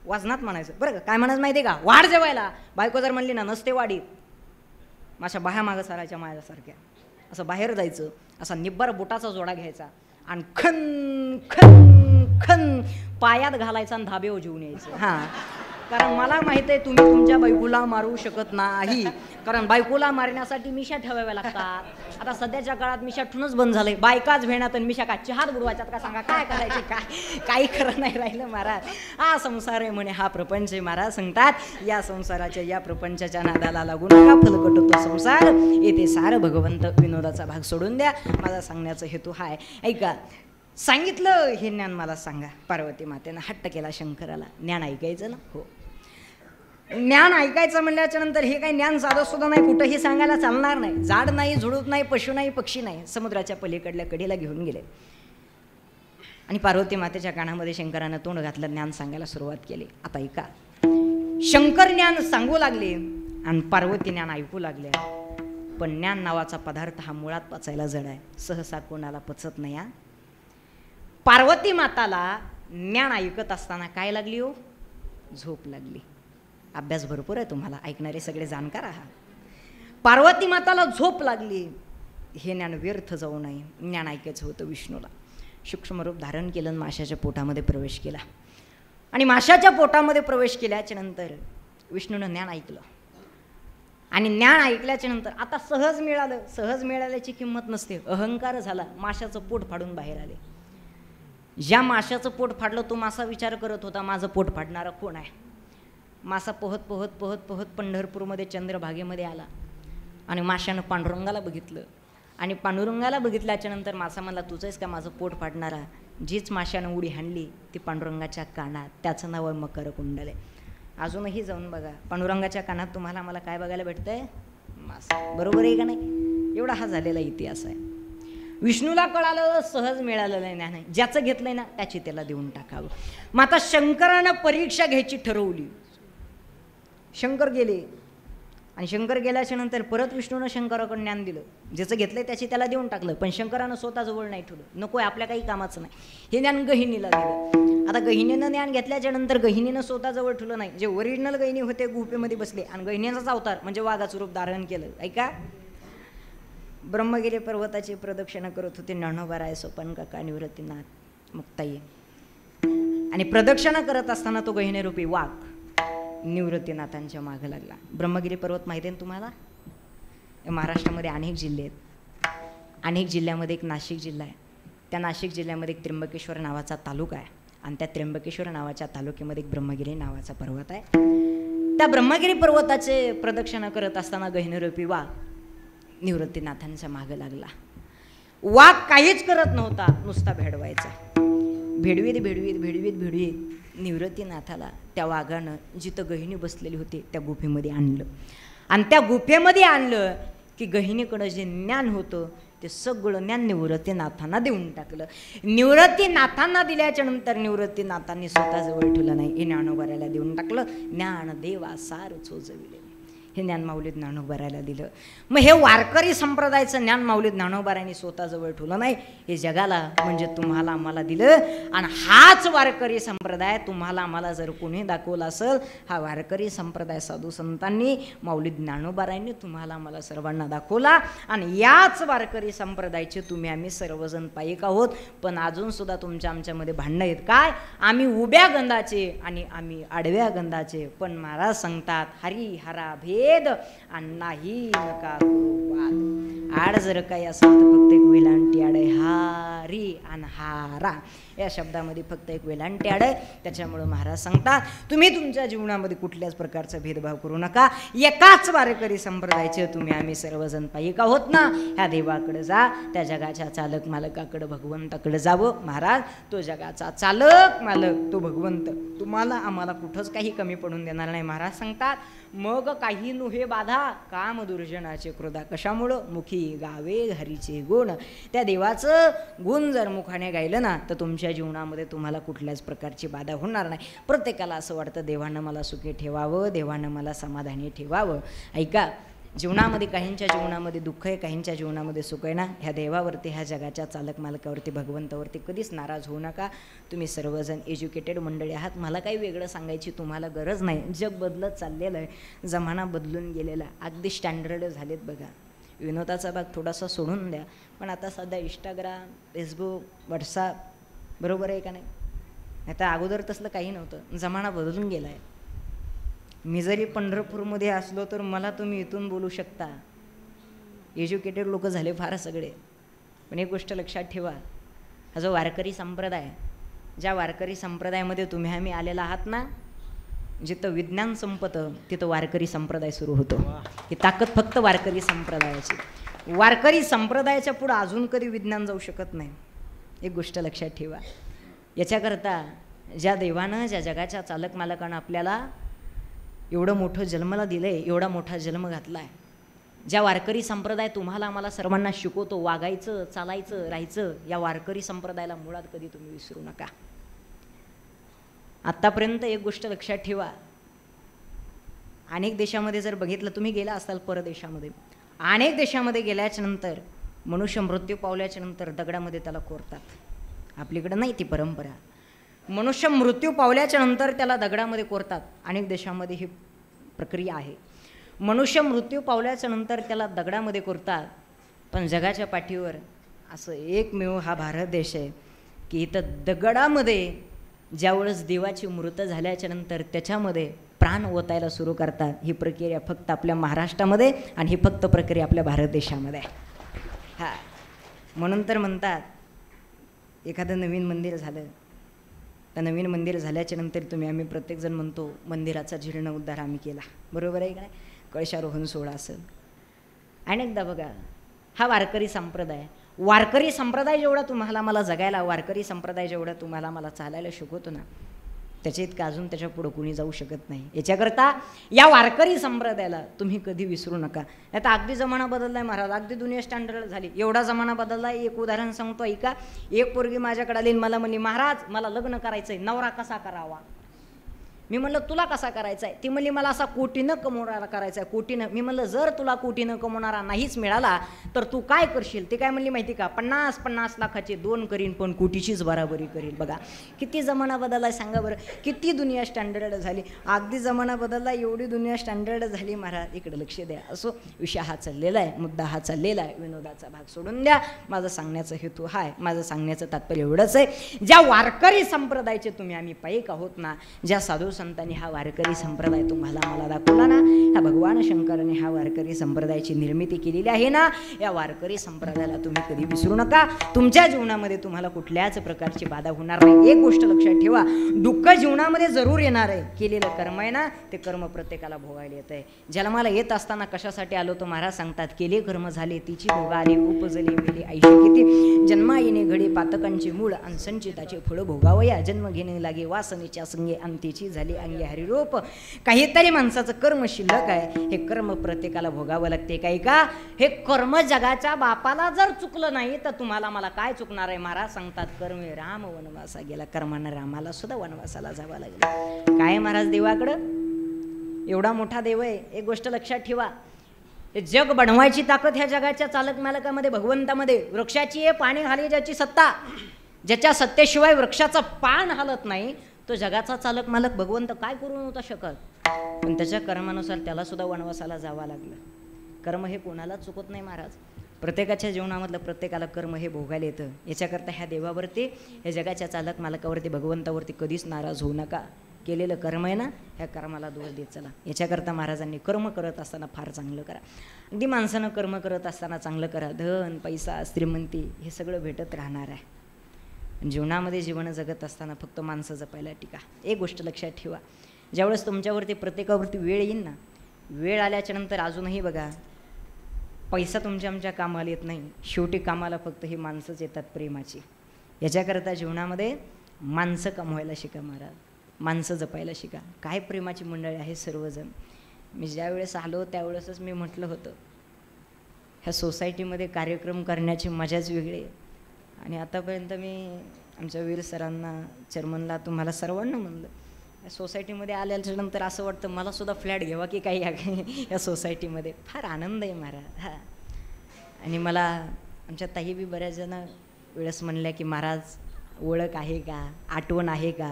वजनात म्हणायचं बरं का? काय म्हणायचं माहिती आहे का? वाढ जेवायला. बायको जर म्हणली ना नसते वाढीत, माझ्या बाह्या मागं सारायच्या माझ्यासारख्या, असं बाहेर जायचं, असा निब्बर बोटाचा जोडा घ्यायचा आणि खन खन खन पायात घालायचा आणि धाब्यावर जेवून यायचं. हां कारण मला माहित आहे तुम्ही तुमच्या बायकोला मारू शकत नाही, कारण बायकोला मारण्यासाठी मिशा ठेवाव्या लागतात. आता सध्याच्या काळात मिशा ठेवूनच बंद झालंय. बायकाच भेण्यात मिशा का चहात बुडवायच्यात का सांगा, काय करायचे, काय काही खरं नाही राहिलं महाराज. हा संसार आहे म्हणे, हा प्रपंच आहे महाराज सांगतात. या संसाराच्या या प्रपंचाच्या नादाला लागून नका, फलकट होतो संसार. येथे सार भगवंत, विनोदाचा भाग सोडून द्या. माझा सांगण्याचा हेतू हा आहे. ऐका, सांगितलं हे ज्ञान मला सांगा. पार्वती मातेनं हट्ट केला शंकराला, ज्ञान ऐकायचं ना. हो, ज्ञान ऐकायचं म्हणल्याच्या नंतर हे काही ज्ञान साधं सुद्धा नाही, कुठंही सांगायला चालणार नाही. झाड नाही, झुडूप नाही, पशु नाही, पक्षी नाही, समुद्राच्या पलीकडल्या कडेला घेऊन गेले. आणि पार्वती मातेच्या कानामध्ये शंकरानं तोंड घातलं, ज्ञान सांगायला सुरुवात केली. आता ऐका, शंकर ज्ञान सांगू लागले आणि पार्वती ज्ञान ऐकू लागले. पण ज्ञान नावाचा पदार्थ हा मुळात पचायला जड आहे, सहसा कोणाला पचत नाही. पार्वती माताला ज्ञान ऐकत असताना काय लागली हो? झोप लागली. अभ्यास भरपूर आहे तुम्हाला, ऐकणारे सगळे जाणकार आहात. पार्वती माताला झोप लागली. हे ज्ञान व्यर्थ जाऊ नये, ज्ञान ऐकायचं होतं विष्णूला. सूक्ष्मरूप धारण केलं, माशाच्या पोटामध्ये प्रवेश केला. आणि माशाच्या पोटामध्ये प्रवेश केल्याच्या नंतर विष्णूनं ज्ञान ऐकलं. आणि ज्ञान ऐकल्याच्या नंतर आता सहज मिळालं. सहज मिळाल्याची किंमत नसते, अहंकार झाला. माशाचं पोट फाडून बाहेर आले. ज्या माशाचं पोट फाडलं तो मासा विचार करत होता, माझं पोट फाडणारा कोण आहे. मासा पोहत पोहत पोहत पोहत पंढरपूरमध्ये चंद्रभागेमध्ये आला. आणि माशानं पांडुरंगाला बघितलं. आणि पांडुरंगाला बघितल्याच्या नंतर मासा म्हणला, तुझंच का माझं पोट फाडणारा. जीच माशानं उडी हाणली ती पांडुरंगाच्या कानात. त्याचं नाव आहे मकर कुंडल. अजूनही जाऊन बघा, पांडुरंगाच्या कानात तुम्हाला मला काय बघायला भेटतंय? मासा. बरोबर आहे का नाही? एवढा हा झालेला इतिहास आहे. विष्णूला कळालं, सहज मिळालेलं नाही, ज्याचं घेतलंय ना त्याची त्याला देऊन टाकावं. मग आता शंकरानं परीक्षा घ्यायची ठरवली. शंकर गेले. आणि शंकर गेल्याच्या नंतर परत विष्णूनं शंकराकडे ज्ञान दिलं. ज्याचं घेतलंय त्याची त्याला देऊन टाकलं. पण शंकरानं स्वतःजवळ नाही ठेवलं, नको आहे आपल्या काही कामाचं नाही. हे ज्ञान गहिनीला दिलं. आता गहिनीनं ज्ञान घेतल्याच्या नंतर गहिनीनं स्वतःजवळ ठेवलं नाही. जे ओरिजिनल गहिनी होते गुफेमध्ये बसले आणि गहिनीचाच अवतार म्हणजे वाघाचं रूप धारण केलं. ऐका, ब्रह्मगिरी पर्वताची प्रदक्षिणा करत होते ज्ञानोबाराय, सोपान काका, निवृत्तीनाथ, मुक्ताई. आणि प्रदक्षिणा करत असताना तो गहिनीरूपी वाघ निवृत्तीनाथांच्या मागं लागला. ब्रह्मगिरी पर्वत माहिती आहे ना तुम्हाला? महाराष्ट्रामध्ये अनेक जिल्हे आहेत. अनेक जिल्ह्यामध्ये एक नाशिक जिल्हा आहे. त्या नाशिक जिल्ह्यामध्ये एक त्र्यंबकेश्वर नावाचा तालुका आहे. आणि त्या त्र्यंबकेश्वर नावाच्या तालुक्यामध्ये एक ब्रह्मगिरी नावाचा पर्वत आहे. त्या ब्रह्मगिरी पर्वताचे प्रदक्षिणा करत असताना गहिनीरूपी वाघ निवृत्तीनाथांच्या मागं लागला. वाघ काहीच करत नव्हता, नुसता भेडवायचा. भेडवीत भेडवीत भेडवीत भेडवीत निवृत्तीनाथाला त्या वाघानं जिथं गहिनी बसलेली होती त्या गुफेमध्ये आणलं. आणि त्या गुफेमध्ये आणलं की गहिनीकडं जे ज्ञान होतं ते सगळं ज्ञान निवृत्तीनाथांना देऊन टाकलं. निवृत्तीनाथांना दिल्याच्या नंतर निवृत्तीनाथांनी स्वतःजवळ ठेवलं नाही, हे ज्ञानोबारायला देऊन टाकलं. ज्ञान देवा सार चोजविले, हे ज्ञान माऊली ज्ञानोबारायला दिलं. मग हे वारकरी संप्रदायाचं ज्ञान माऊली ज्ञानोबारायांनी स्वतःजवळ ठेवलं नाही, हे जगाला म्हणजे तुम्हाला आम्हाला दिलं. आणि हाच वारकरी संप्रदाय तुम्हाला आम्हाला जर कोणी दाखवला असेल, हा वारकरी संप्रदाय साधू संतांनी माऊली ज्ञानोबारायांनी तुम्हाला आम्हाला सर्वांना दाखवला. आणि याच वारकरी संप्रदायाचे तुम्ही आम्ही सर्वजण पायिक आहोत. पण अजूनसुद्धा तुमच्या आमच्यामध्ये भांडणं आहेत. काय? आम्ही उभ्या गंधाचे आणि आम्ही आडव्या गंधाचे. पण महाराज सांगतात, हरी हरा भेद आणि नाही नका करू वाद. आड जर काही असेल तर फक्त एक वेलांटी आड आहे. हारी आणि हारा या शब्दामध्ये फक्त एक वेलांटी आड आहे. त्याच्यामुळं महाराज सांगतात, तुम्ही तुमच्या जीवनामध्ये कुठल्याच प्रकारचा भेदभाव करू नका. एकाच वारकरी संप्रदायाचे तुम्ही आम्ही सर्वजण पायिक आहोत ना. ह्या देवाकडे जा, त्या जगाच्या चालक मालकाकडे भगवंताकडे जावं. महाराज, तो जगाचा चालक मालक तो भगवंत तुम्हाला आम्हाला कुठंच काही कमी पडून देणार नाही. महाराज सांगतात, मग काही नुहे बाधा काम दुर्जनाचे क्रोधा. कशामुळं? मुखी गावे हरीचे गुण. त्या देवाचं गुण जर मुखाने गायलं ना तर तुमच्या जीवनामध्ये तुम्हाला कुठल्याच प्रकारची बाधा होणार नाही. प्रत्येकाला असं वाटतं देवानं मला सुखी ठेवावं, देवानं मला समाधानी ठेवावं. ऐका, जीवनामध्ये काहींच्या जीवनामध्ये दुःख आहे, काहींच्या जीवनामध्ये सुख आहे ना. ह्या देवावरती, ह्या जगाच्या चालक मालकावरती, भगवंतावरती कधीच नाराज होऊ नका. तुम्ही सर्वजण एज्युकेटेड मंडळी आहात. मला काही वेगळं सांगायची तुम्हाला गरज नाही. जग बदलत चाललेलं आहे, जमाना बदलून गेलेला आहे, अगदी स्टँडर्ड झालेत. बघा, विनोदाचा भाग थोडासा सोडून द्या, पण आता सध्या इंस्टाग्राम, फेसबुक, व्हॉट्सअप, बरोबर आहे का नाही? आता अगोदर तसलं काही नव्हतं. जमाना बदलून गेला आहे. मी जरी पंढरपूरमध्ये असलो तर मला तुम्ही इथून बोलू शकता. एज्युकेटेड लोक झाले फार सगळे. पण एक गोष्ट लक्षात ठेवा, हा जो वारकरी संप्रदाय, ज्या वारकरी संप्रदायामध्ये तुम्ही आम्ही आलेला आहात ना, जिथं विज्ञान संपतं तिथं वारकरी संप्रदाय सुरू होतो. ही ताकद फक्त वारकरी संप्रदायाची. वारकरी संप्रदायाच्या पुढं अजून कधी विज्ञान जाऊ शकत नाही. एक गोष्ट लक्षात ठेवा. याच्याकरता ज्या देवानं, ज्या जगाच्या चालक मालकानं आपल्याला एवढं मोठं जन्माला दिलं आहे, एवढा मोठा जन्म घातला आहे, ज्या वारकरी संप्रदाय तुम्हाला आम्हाला सर्वांना शिकवतो वागायचं, चालायचं, राहायचं, या वारकरी संप्रदायाला मुळात कधी तुम्ही विसरू नका. आत्तापर्यंत एक गोष्ट लक्षात ठेवा, अनेक देशामध्ये जर बघितलं, तुम्ही गेला असाल परदेशामध्ये, अनेक देशामध्ये गेल्याच्या नंतर मनुष्य मृत्यू पावल्याच्या नंतर दगडामध्ये त्याला कोरतात. आपलीकडं नाही ती परंपरा. मनुष्य मृत्यू पावल्याच्या नंतर त्याला दगडामध्ये कोरतात. अनेक देशामध्ये ही प्रक्रिया आहे. मनुष्य मृत्यू पावल्याच्या नंतर त्याला दगडामध्ये कोरतात. पण जगाच्या पाठीवर असं एकमेव हा भारत देश आहे की इथं दगडामध्ये ज्यावेळेस देवाची मृत झाल्याच्या नंतर त्याच्यामध्ये प्राण ओतायला सुरू करतात. ही प्रक्रिया फक्त आपल्या महाराष्ट्रामध्ये आणि ही फक्त प्रक्रिया आपल्या भारत देशामध्ये आहे. हा, म्हणून तर म्हणतात एखादं नवीन मंदिर झालं तर नवीन मंदिर झाल्याच्या नंतर तुम्ही आम्ही प्रत्येकजण म्हणतो मंदिराचा जीर्णोद्धार आम्ही केला. बरोबर आहे का नाही? कळशारोहण सोहळा असेल. अनेकदा बघा, हा वारकरी संप्रदाय, वारकरी संप्रदाय जेवढा तुम्हाला मला जगायला, वारकरी संप्रदाय जेवढा तुम्हाला मला चालायला शिकवतो ना, त्याच्या इतकं अजून त्याच्या पुढं कोणी जाऊ शकत नाही. याच्याकरता या वारकरी संप्रदायाला तुम्ही कधी विसरू नका. आता अगदी जमाना बदलला आहे महाराज, अगदी दुनिया स्टँडर्ड झाली, एवढा जमाना बदलला आहे. एक उदाहरण सांगतो ऐका. एक पोरगी माझ्याकडे आली, मला म्हणली महाराज मला लग्न करायचं आहे, नवरा कसा करावा? मी म्हणलं तुला कसा करायचा आहे? ती म्हणली मला असा कोटीनं कमवणारा करायचा आहे, कोटीनं. मी म्हणलं जर तुला कोटीनं कमवणारा नाहीच मिळाला तर तू काय करशील? ते काय म्हणली माहिती का? 50-50 लाखाचे 2 करीन पण कोटीचीच बराबरी करील. बघा किती जमाना बदलला आहे, सांगा बरं. किती दुनिया स्टँडर्ड झाली. अगदी जमाना बदलला, एवढी दुनिया स्टँडर्ड झाली महाराज. इकडे लक्ष द्या. असो, विषय हा चाललेला आहे, मुद्दा हा चाललेला आहे. विनोदाचा भाग सोडून द्या. माझा सांगण्याचा हेतू हा आहे, माझं सांगण्याचं तात्पर्य एवढंच आहे, ज्या वारकरी संप्रदायाचे तुम्ही आम्ही पाईक आहोत ना, ज्या साधू संतांनी हा वारकरी संप्रदाय तुम्हाला मला दाखवला ना, ह्या भगवान शंकराने हा वारकरी संप्रदायाची निर्मिती केलेली आहे ना, या वारकरी संप्रदायाला तुम्ही कधी विसरू नका. तुमच्या जीवनामध्ये तुम्हाला कुठल्याच प्रकारची बाधा होणार नाही. एक गोष्ट लक्षात ठेवा, दुःख जीवनामध्ये जरूर येणार आहे. केलेलं कर्म आहे ना, ते कर्म प्रत्येकाला भोगायला येत आहे. ज्याला मला येत असताना कशासाठी आलो तो महाराज सांगतात, केले कर्म झाले तिची भोगा आली, उपजली मेली आयुष्य किती, जन्मा येणे घडी पातकांचे मूळ आणि संचिताचे फळ भोगावया, जन्म घेणे लागे वासनेच्या संगे अंतीची झाली अंगे हरिरूप. काहीतरी माणसाचं कर्म शिल्लक आहे, हे कर्म प्रत्येकाला भोगावं लागते. काही का हे कर्म जगाच्या बापाला जर चुकलं नाही तर तुम्हाला मला काय चुकणार आहे? महाराज सांगतात कर्मे राम वनवासा गेला, कर्मानं रामाला सुद्धा वनवासाला जावं लागलं. काय महाराज देवाकडं एवढा मोठा देव आहे. एक गोष्ट लक्षात ठेवा, हे जग बनवायची ताकद ह्या जगाच्या चालक मालकामध्ये, भगवंतामध्ये. वृक्षाची आहे पाणी घाली ज्याची सत्ता, ज्याच्या सत्तेशिवाय वृक्षाचं पान हालत नाही, तो जगाचा चालक मालक भगवंत काय करू नव्हता शकत. पण त्याच्या कर्मानुसार त्याला सुद्धा वनवासाला जावं लागलं. कर्म हे कोणालाच चुकत नाही महाराज. प्रत्येकाच्या जीवनामधलं प्रत्येकाला कर्म हे भोगायला येतं. याच्याकरता ह्या देवावरती, ह्या जगाच्या चालक मालकावरती, भगवंतावरती कधीच नाराज होऊ नका. केलेलं कर्म आहे ना, ह्या कर्माला दोष देत चला. याच्याकरता महाराजांनी कर्म करत असताना फार चांगलं करा. अगदी माणसानं कर्म करत असताना चांगलं करा. धन, पैसा, श्रीमंती हे सगळं भेटत राहणार आहे. जीवनामध्ये जीवन जगत असताना फक्त माणसं जपायला टिका. एक गोष्ट लक्षात ठेवा, ज्यावेळेस तुमच्यावरती प्रत्येकावरती वेळ येईल ना, वेळ आल्याच्या नंतर अजूनही बघा, पैसा तुमच्या आमच्या कामाला येत नाही. शेवटी कामाला फक्त ही माणसंच येतात प्रेमाची. याच्याकरता जीवनामध्ये माणसं कमवायला शिका महाराज, माणसं जपायला शिका. काय प्रेमाची मंडळी आहे सर्वजण. मी ज्यावेळेस आलो त्यावेळेसच मी म्हटलं होतं, ह्या सोसायटीमध्ये कार्यक्रम करण्याची मजाच वेगळी आहे. आणि आतापर्यंत मी आमच्या वीर सरांना, चेअरमनला, तुम्हाला सर्वांना म्हणलं, या सोसायटीमध्ये आल्याच्या नंतर असं वाटतं मला सुद्धा फ्लॅट घ्यावा की काही या सोसायटीमध्ये. फार आनंद आहे महाराज. हां, आणि मला आमच्या ताई बी बऱ्याच जण वेळेस म्हणल्या की महाराज ओळख आहे का, आठवण आहे का,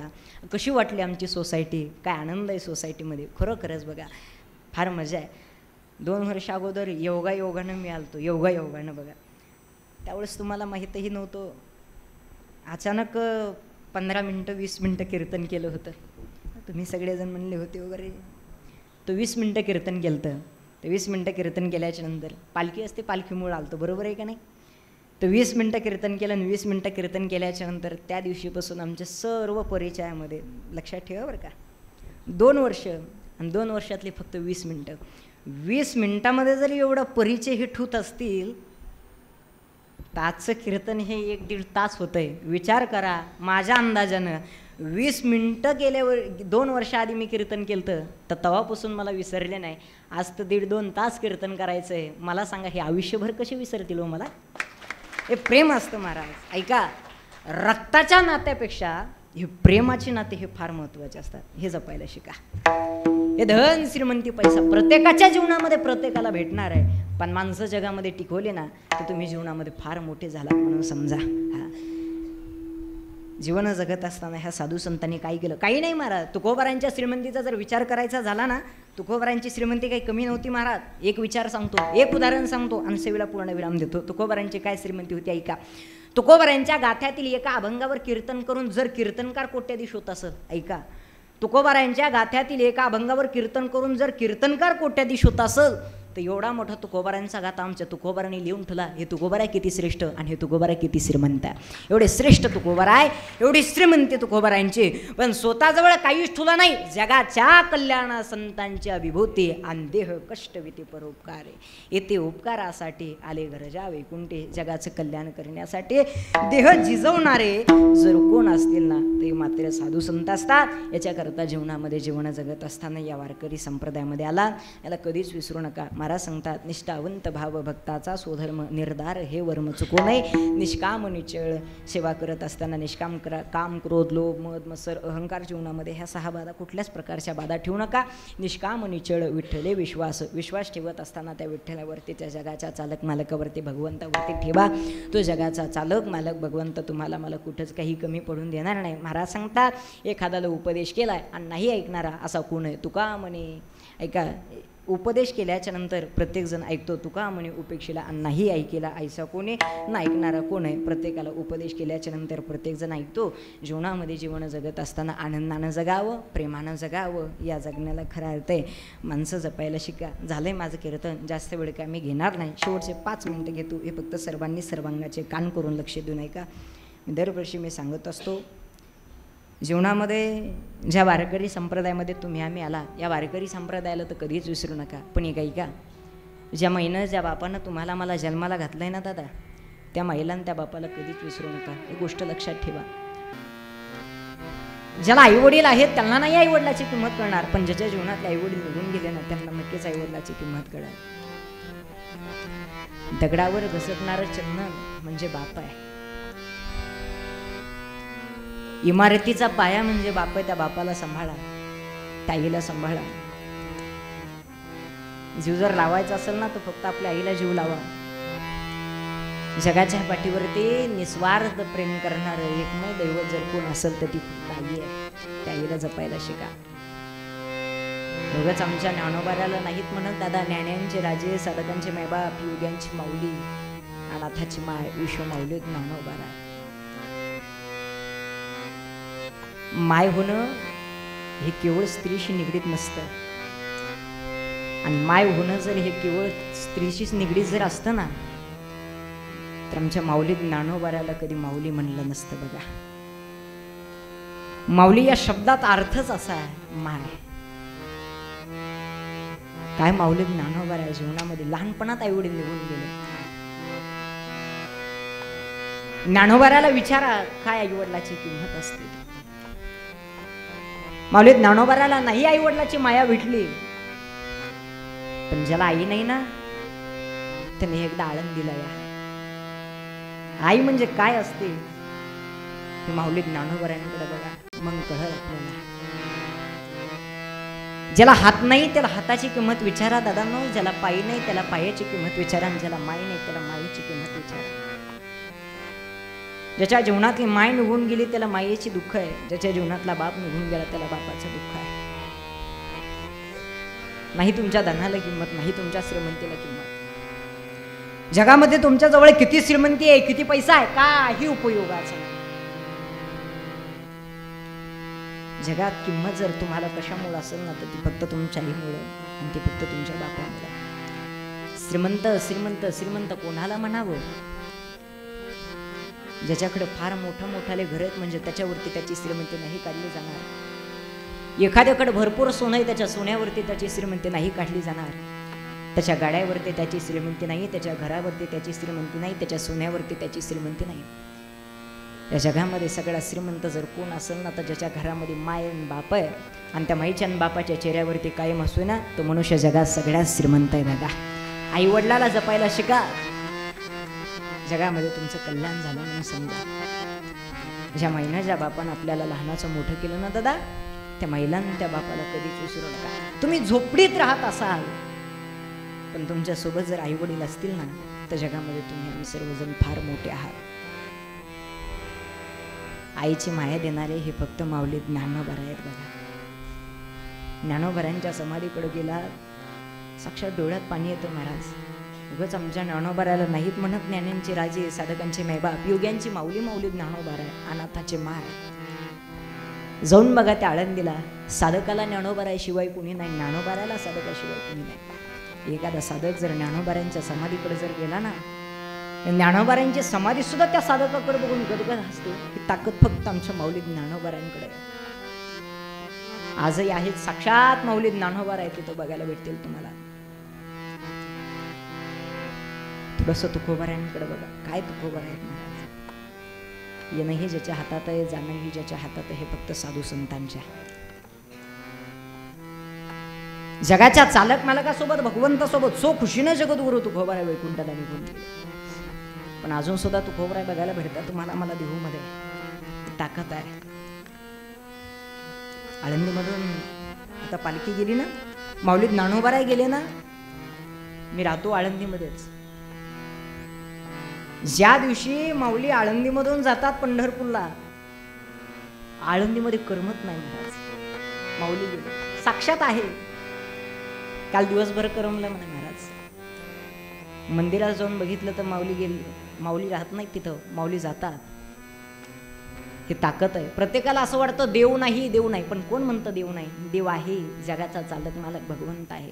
कशी वाटली आमची सोसायटी, काय आनंद आहे सोसायटीमध्ये. खरोखरच बघा फार मजा आहे. 2 वर्ष अगोदर योगायोगानं मी आलतो, योगायोगानं बघा. त्यावेळेस तुम्हाला माहीतही नव्हतं, अचानक 15 मिनटं 20 मिनटं कीर्तन केलं होतं. तुम्ही सगळेजण म्हणले होते वगैरे, तो 20 मिनटं कीर्तन केलं. तर 20 मिनटं कीर्तन केल्याच्या नंतर पालखी असते, पालखीमुळं आलतो, बरोबर आहे का नाही? तर 20 मिनटं कीर्तन केलं आणि 20 मिनटं कीर्तन केल्याच्या नंतर त्या दिवशीपासून आमच्या सर्व परिचयामध्ये, लक्षात ठेवा बरं का, 2 वर्ष आणि 2 वर्षातली फक्त 20 मिनटं. 20 मिनटामध्ये जर एवढा परिचय हिट होत असतील तर आजचं कीर्तन हे 1-1.5 तास होतं आहे. विचार करा, माझ्या अंदाजानं 20 मिनटं गेल्यावर 2 वर्ष आधी मी कीर्तन केलं तर तेव्हापासून मला विसरले नाही. आज तर 1.5-2 तास कीर्तन करायचं आहे. मला सांगा, हे आयुष्यभर कसे विसरतील हो मला? हे प्रेम असतं महाराज. ऐका, रक्ताच्या नात्यापेक्षा हे प्रेमाची नाते हे फार महत्त्वाचे असतात. हे जपायला शिका. हे धन श्रीमंती पैसा प्रत्येकाच्या जीवनामध्ये प्रत्येकाला भेटणार आहे, पण माणसं जगामध्ये टिकवले ना तर तुम्ही जीवनामध्ये फार मोठे झालात म्हणून समजा. जीवन जगत असताना ह्या साधू संतांनी काय केलं? काही नाही महाराज. तुकोबारांच्या श्रीमंतीचा जर विचार करायचा झाला ना, तुकोबारांची श्रीमंती काही कमी नव्हती महाराज. एक विचार सांगतो, एक उदाहरण सांगतो आणि सेवेला पूर्ण विराम देतो. तुकोबारांची काय श्रीमंती होती ऐका. तुकोबारांच्या गाथ्यातील एका अभंगावर कीर्तन करून जर कीर्तनकार कोट्याधीश होत असत, ऐका, तुकोबारांच्या गाथ्यातील एका अभंगावर कीर्तन करून जर कीर्तनकार कोट्याधीश होत असल तर एवढा मोठा तुकोबारांचा गाथा आमच्या तुकोबारांनी लिहून ठेवला. हे तुकोबारा किती श्रेष्ठ आणि हे तुकोबारा किती श्रीमंत आहे. एवढे श्रेष्ठ तुकोबारा आहे, एवढी श्रीमंती तुकोबारांची, पण स्वतःजवळ काहीच ठुला नाही. जगाच्या कल्याणा संतांच्या विभूती आणि देह कष्टविती परोपकार. येथे उपकारासाठी आले गरजा वैकुंठे. जगाचं कल्याण करण्यासाठी देह झिजवणारे जर कोण असतील ना ते मात्र साधू संत असतात. याच्याकरता जीवनामध्ये जीवन जगत असताना या वारकरी संप्रदायामध्ये आला, याला कधीच विसरू नका. महाराज सांगतात, निष्ठावंत भाव भक्ताचा स्वधर्म निर्धार हे वर्म चुकू नये. निष्काम निचळ सेवा करत असताना निष्काम करा. काम, क्रोध, लोभ, मद, मत्सर, अहंकार जीवनामध्ये ह्या 6 बाधा कुठल्याच प्रकारच्या बाधा ठेवू नका. निष्काम निचळ विठ्ठले विश्वास ठेवत असताना त्या विठ्ठलावरती, त्या जगाच्या चालक मालकावरती, भगवंतावरती ठेवा. तो जगाचा चालक मालक भगवंत तुम्हाला मला कुठंच काही कमी पडून देणार नाही. महाराज सांगतात, एखाद्याला उपदेश केलाय आणि नाही ऐकणारा असा कोण आहे? तुका म्हणे. ऐका, उपदेश केल्याच्या नंतर प्रत्येकजण ऐकतो. तुका म्हणे उपेक्षेला आणि नाही ऐकेला ऐसा कोणी ना ऐकणारा कोण आहे? प्रत्येकाला उपदेश केल्याच्या नंतर प्रत्येकजण ऐकतो. जीवनामध्ये जीवन जगत असताना आनंदानं जगावं, प्रेमानं जगावं. या जगण्याला खरा अर्थ आहे. माणसं जपायला शिका. झालं आहे माझं कीर्तन, जास्त वेळ काय मी घेणार नाही. शेवटचे 5 मिनटं घेतो. हे फक्त सर्वांनी सर्वांगाचे कान करून लक्ष देऊ नये का? दरवर्षी मी सांगत असतो, जीवनामध्ये ज्या वारकरी संप्रदायामध्ये तुम्ही आम्ही आला, या वारकरी संप्रदायाला तर कधीच विसरू नका. पण एक ऐका, ज्या महिनं ज्या बापानं तुम्हाला मला जन्माला घातलं आहे ना दादा, त्या महिलांना त्या बापाला कधीच विसरू नका. ही गोष्ट लक्षात ठेवा. ज्याला आईवडील आहेत त्यांना नाही आईवडिलाची किंमत कळणार, पण ज्याच्या जीवनात आईवडील निघून गेले ना त्यांना नक्कीच आईवडिलाची किंमत कळणार. दगडावर घसरणारं चंदन म्हणजे बाप आहे. इमारतीचा पाया म्हणजे बाप आहे. त्या बापाला सांभाळा, त्या आईला सांभाळा. जीव जर लावायचा असेल ना तर फक्त आपल्या आईला जीव लावा. जगाच्या पाठीवरती निस्वार्थ प्रेम करणारं एकमेव दैवत जर कोण असेल तर ती फक्त आई आहे. त्या आईला जपायला शिका. दोघंच आमच्या ज्ञानोबाऱ्याला नाहीत म्हणत दादा, ज्ञान्यांचे राजे, साधकांचे मायबाप, योग्यांची माऊली, अनाथाची माय, विश्वमाऊली ज्ञानोबारा. माय होणं हे केवळ स्त्रीशी निगडीत नसतं, आणि माय होणं जर हे केवळ स्त्रीशीच निगडीत जर असतं ना तर आमच्या माऊली ज्ञानोबाऱ्याला कधी माऊली म्हणलं नसतं. बघा, माऊली या शब्दात अर्थच असा आहे, माय. काय माऊली ज्ञानोबाऱ्या जीवनामध्ये लहानपणात आईवडील निघून गेले. ज्ञानोबाऱ्याला विचारा काय आईवडिलाची किंमत असते. माऊली ज्ञानोबाऱ्याला नाही आईवडिलाची माया भेटली, पण ज्याला आई नाही ना त्याने एकदा आळंद दिला. या आई म्हणजे काय असते हे माऊली ज्ञानोबाऱ्यांकडे बघा, मग कळलं आपल्याला. ज्याला हात नाही त्याला हाताची किंमत विचारा दादांनो, ज्याला पायी नाही त्याला पायाची किंमत विचारा, आणि ज्याला माई नाही त्याला माईची किंमत विचारा. ज्याच्या जीवनातली माय निघून गेली त्याला मायेची दुःख आहे, ज्याच्या जीवनातला बाप निघून गेला त्याला बापाचं दुःख आहे. नाही तुमच्या धनाला किंमत, नाही तुमच्या श्रीमंतीला किंमत. जगामध्ये तुमच्या जवळ किती श्रीमंती आहे, किती पैसा आहे, काही उपयोगाचा नाही. जगात किंमत जर तुम्हाला कशामुळे असेल ना तर ती फक्त तुमच्या आईमुळं आणि ती फक्त तुमच्या बापामुळं. श्रीमंत श्रीमंत श्रीमंत कोणाला म्हणावं? ज्याच्याकडे फार मोठाले घर आहेत म्हणजे त्याच्यावरती त्याची श्रीमंती नाही काढली जाणार. एखाद्याकडे भरपूर सोनं आहे त्याच्या सोन्यावरती त्याची श्रीमंती नाही काढली जाणार. त्याच्या गाड्यावरती त्याची श्रीमंती नाही, त्याच्या घरावरती त्याची श्रीमंती नाही, त्याच्या सोन्यावरती त्याची श्रीमंती नाही. या जगामध्ये सगळ्यात श्रीमंत जर कोण असेल ना तर ज्याच्या घरामध्ये माय आणि बाप आहे आणि त्या माईच्या आणि बापाच्या चेहऱ्यावरती कायम असू ना तो मनुष्य जगात सगळ्यात श्रीमंत आहे. बघा, आई वडिलाला जपायला शिका, जगामध्ये तुमचं कल्याण झालं म्हणून समजा. ज्या महिला ज्या बापानं आपल्याला लहानाचं मोठं केलं ना दादा, त्या महिलांना त्या बापाला कधीच विसरू नका. तुम्ही झोपडीत राहत असाल पण तुमच्या सोबत जर आई वडील असतील ना तर जगामध्ये तुम्ही आम्ही सर्वजण फार मोठे आहात. आईची माया देणारे हे फक्त माऊली ज्ञानोबा आहेत. बघा, ज्ञानोबारांच्या समाधीकडे गेला साक्षात डोळ्यात पाणी येतं महाराज. उगाच आमच्या ज्ञानोबाराला नाहीत म्हणत ज्ञानांचे राजे, साधकांचे मायबाप, योग्यांची माऊली माऊली ज्ञानोबार आहे, अनाथाचे माय. जाऊन बघा त्या आळंदीला, साधकाला ज्ञानोबाराय शिवाय कुणी नाही, ज्ञानोबाराला साधकाशिवाय कुणी नाही. एखादा साधक जर ज्ञानोबारांच्या समाधीकडे जर गेला ना, ज्ञानोबारांची समाधी सुद्धा त्या साधकाकडे बघून गदगद असते. ही ताकद फक्त आमच्या माऊली ज्ञानोबारांकडे आहे. आजही आहेत, साक्षात माऊली ज्ञानोबार आहे, तिथं बघायला भेटतील तुम्हाला. थोडंसं तुकोबारांकडे बघा, काय तुकोबार आहेत महाराज. येणं हे ज्याच्या हातात आहे, जाणं ही ज्याच्या हातात आहे, हे फक्त साधू संतांच्या. जगाच्या चालक मालकासोबत भगवंतासोबत सो खुशीनं जगद्गुरु तुकोबार आहे वैकुंठाला निघून गेले. पण अजून सुद्धा तुकोबार आहे बघायला भेटतात तुम्हाला. मला देहूमध्ये ताकद आहे. आळंदीमधून आता पालखी गेली ना, माऊली ज्ञानोबाराय गेले ना, मी राहतो आळंदीमध्येच. ज्या दिवशी माऊली आळंदीमधून जातात पंढरपूरला, आळंदीमध्ये करमत नाही महाराज. माऊली गेले, साक्षात आहे. काल दिवसभर करमलं म्हणे महाराज. मंदिरात जाऊन बघितलं तर माऊली गेली, माऊली राहत नाही तिथं, माऊली जातात. ही ताकद आहे. प्रत्येकाला असं वाटतं देव नाही देव नाही, पण कोण म्हणतं देव नाही? देव आहे, जगाचा चालक मालक भगवंत आहे.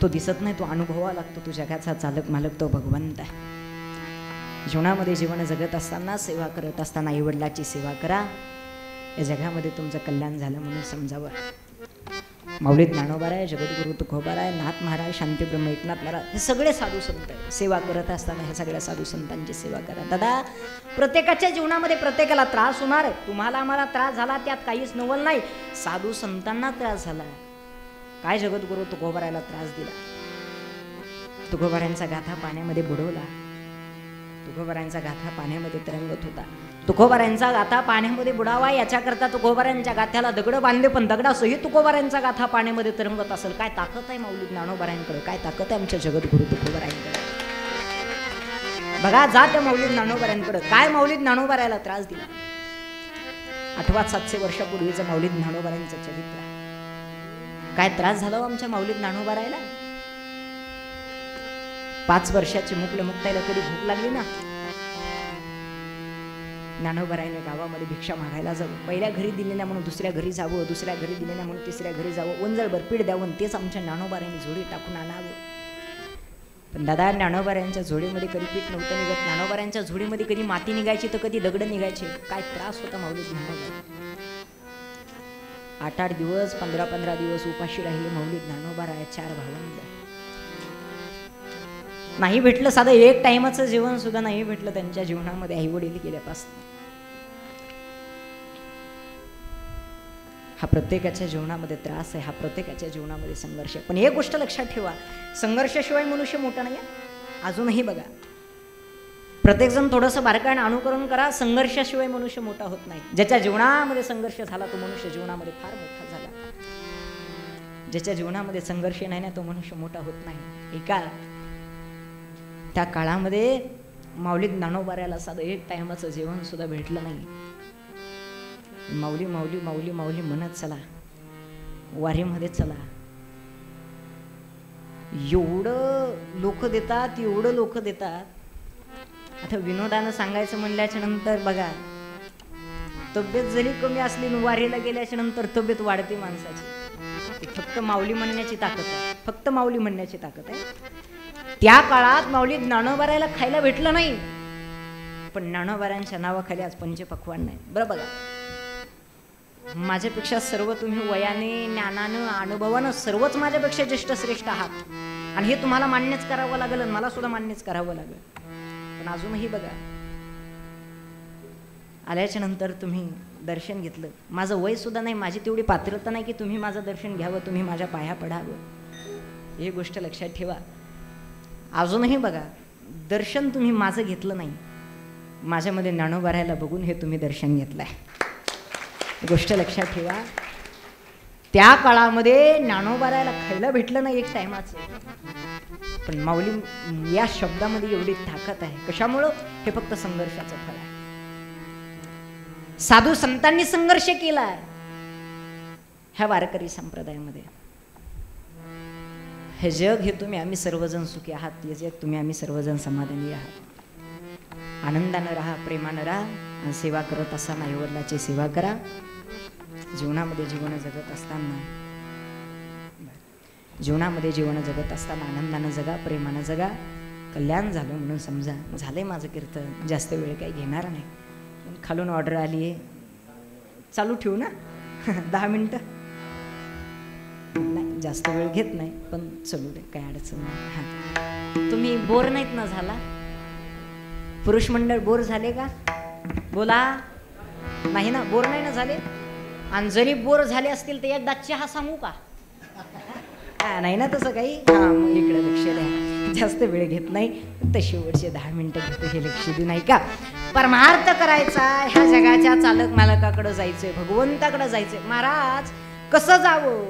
तो दिसत नाही, तो अनुभवावा लागतो. तो जगाचा चालक मालक तो भगवंत आहे. जीवनामध्ये जीवन जगत असताना, सेवा करत असताना आई वडिलाची सेवा करा. या जगामध्ये तुमचं कल्याण झालं म्हणून समजावं. माऊली ज्ञानोबार आहे, जगद्गुरु तुकोबार आहे, नाथ महाराज, शांती ब्रह्म एकनाथ महाराज, हे सगळे साधू संत आहे. सेवा करत असताना हे सगळ्या साधू संतांची सेवा करा. दादा, प्रत्येकाच्या जीवनामध्ये प्रत्येकाला त्रास होणार आहे. तुम्हाला आम्हाला त्रास झाला त्यात काहीच नवल नाही. साधू संतांना त्रास झाला. काय जगद्गुरु तुकोबारायला त्रास दिला? तुकोबारांचा गाथा पाण्यामध्ये बुडवला. तुकोबारांचा गाथा पाण्यामध्ये तरंगत होता. तुकोबारांचा गाथा पाण्यामध्ये बुडावा याच्याकरता तुकोबारांच्या गाथ्याला दगड बांधले, पण दगडासहित तुकोबारांचा गाथा पाण्यामध्ये तरंगत असेल. काय ताकद आहे माऊली ज्ञानोबारांकडे, काय ताकद आहे आमच्या जगद्गुरु तुकोबारांकडे. बघा, जा त्या माऊली ज्ञानोबारांकडे. काय माऊली ज्ञानोबारायला त्रास दिला? आठवा 700 वर्षापूर्वीचं माऊली ज्ञानोबारांचं चरित्र. काय त्रास झाला आमच्या माऊली ज्ञानोबारायला? 5 वर्षाची मुकल्या मुक्ताईला कधी भूक लागली ना, ज्ञानोबारायने गावामध्ये भिक्षा मागायला जावं. पहिल्या घरी दिले नाही म्हणून दुसऱ्या घरी जावं, दुसऱ्या घरी दिले नाही म्हणून तिसऱ्या घरी जावं, वंजळभर पीठ द्यावं, तेच आमच्या ज्ञानोबारायने झोडी टाकून आणावं. पण दादा, ज्ञानोबारायांच्या झोडीमध्ये कधी पीठ नव्हतं निघत. ज्ञानोबारायांच्या झोडीमध्ये कधी माती निघायची तर कधी दगड निघायचे. काय त्रास होता माऊली ज्ञानोबाराय. 8-8 दिवस 15-15 दिवस उपाशी राहिले माऊली ज्ञानोबाराय. 4 भावंड. नाही भेटलं साधं एक टाइमाचं जेवण सुद्धा नाही भेटलं त्यांच्या जीवनामध्ये आई वडील गेल्यापासून. हा प्रत्येकाच्या जीवनामध्ये त्रास आहे, हा प्रत्येकाच्या जीवनामध्ये संघर्ष आहे. पण एक गोष्ट लक्षात ठेवा, संघर्षाशिवाय मनुष्य मोठा नाही आहे. अजूनही बघा, प्रत्येकजण थोडंसं बारकाईने अनुकरण करा. संघर्षाशिवाय मनुष्य मोठा होत नाही. ज्याच्या जीवनामध्ये संघर्ष झाला तो मनुष्य जीवनामध्ये फार मोठा झाला. ज्याच्या जीवनामध्ये संघर्ष नाही ना तो मनुष्य मोठा होत नाही. एका त्या काळामध्ये माऊली ज्ञानोबारायला साधं एक टाइमाचं जेवण सुद्धा भेटलं नाही. माऊली माऊली माऊली माऊली म्हणत चला, वारीमध्ये चला. एवढं लोक देतात, एवढं लोक देतात. आता विनोदानं सांगायचं म्हणल्याच्या नंतर बघा, तब्येत जरी कमी असली आणि वारीला गेल्याच्या नंतर तब्येत वाढते माणसाची. ती फक्त माऊली म्हणण्याची ताकद आहे, फक्त माऊली म्हणण्याची ताकद आहे. त्या काळात माऊली ज्ञानोबारायला खायला भेटलं नाही, पण ज्ञानोबारांच्या नावाखाली आज पंचपक्वान्न नाही. बरं बघा, माझ्यापेक्षा सर्व तुम्ही वयाने, ज्ञानानं, अनुभवानं सर्वच माझ्यापेक्षा ज्येष्ठ श्रेष्ठ आहात, आणि हे तुम्हाला मान्यच करावं लागेल आणि मला सुद्धा मान्यच करावं लागेल. पण अजूनही बघा, आल्याच्या नंतर तुम्ही दर्शन घेतलं, माझं वय सुद्धा नाही, माझी तेवढी पात्रता नाही की तुम्ही माझं दर्शन घ्यावं, तुम्ही माझ्या पाया पडावं. ही गोष्ट लक्षात ठेवा. अजूनही बघा, दर्शन तुम्ही माझं घेतलं नाही, माझ्यामध्ये ज्ञानोबारायला बघून हे तुम्ही दर्शन घेतलंय. गोष्ट लक्षात ठेवा. त्या काळामध्ये ज्ञानोबारायला खायला भेटलं नाही एक टायमाचं, पण माऊली या शब्दामध्ये एवढी ताकद आहे. कशामुळं? हे फक्त संघर्षाचं फळ आहे. साधू संतांनी संघर्ष केलाय ह्या वारकरी संप्रदायामध्ये. हे जग, हे तुम्ही आम्ही सर्वजण सुखी आहात, हे जग तुम्ही आम्ही सर्वजण समाधानी आहात. आनंदानं राहा, प्रेमानं राहा, आणि सेवा करत असताना आईवडिलाची सेवा करा. जीवनामध्ये जीवन जगत असताना आनंदानं जगा, प्रेमानं जगा. कल्याण झालं म्हणून समजा. झालंय माझं कीर्तन, जास्त वेळ काही घेणार नाही. खालून ऑर्डर आली आहे, चालू ठेवू ना 10 मिनिटं? नाही, जास्त वेळ घेत नाही, पण चलू दे, काही अडचण नाही. हां, तुम्ही बोर नाहीत ना झाला? पुरुष मंडळ बोर झाले का? बोला. नाही ना, बोर नाही ना झाले? आणि जरी बोर झाले असतील तर एकदा चहा सांगू का? नाही ना तसं काही? हां, मग इकडे लक्ष द्या, जास्त वेळ घेत नाही, तर शेवटचे 10 मिनिटं घेतो, हे लक्ष देऊ नाही का? परमार्थ करायचा, ह्या जगाच्या चालक मालकाकडे जायचंय, भगवंताकडे जायचंय. महाराज कसं जावं?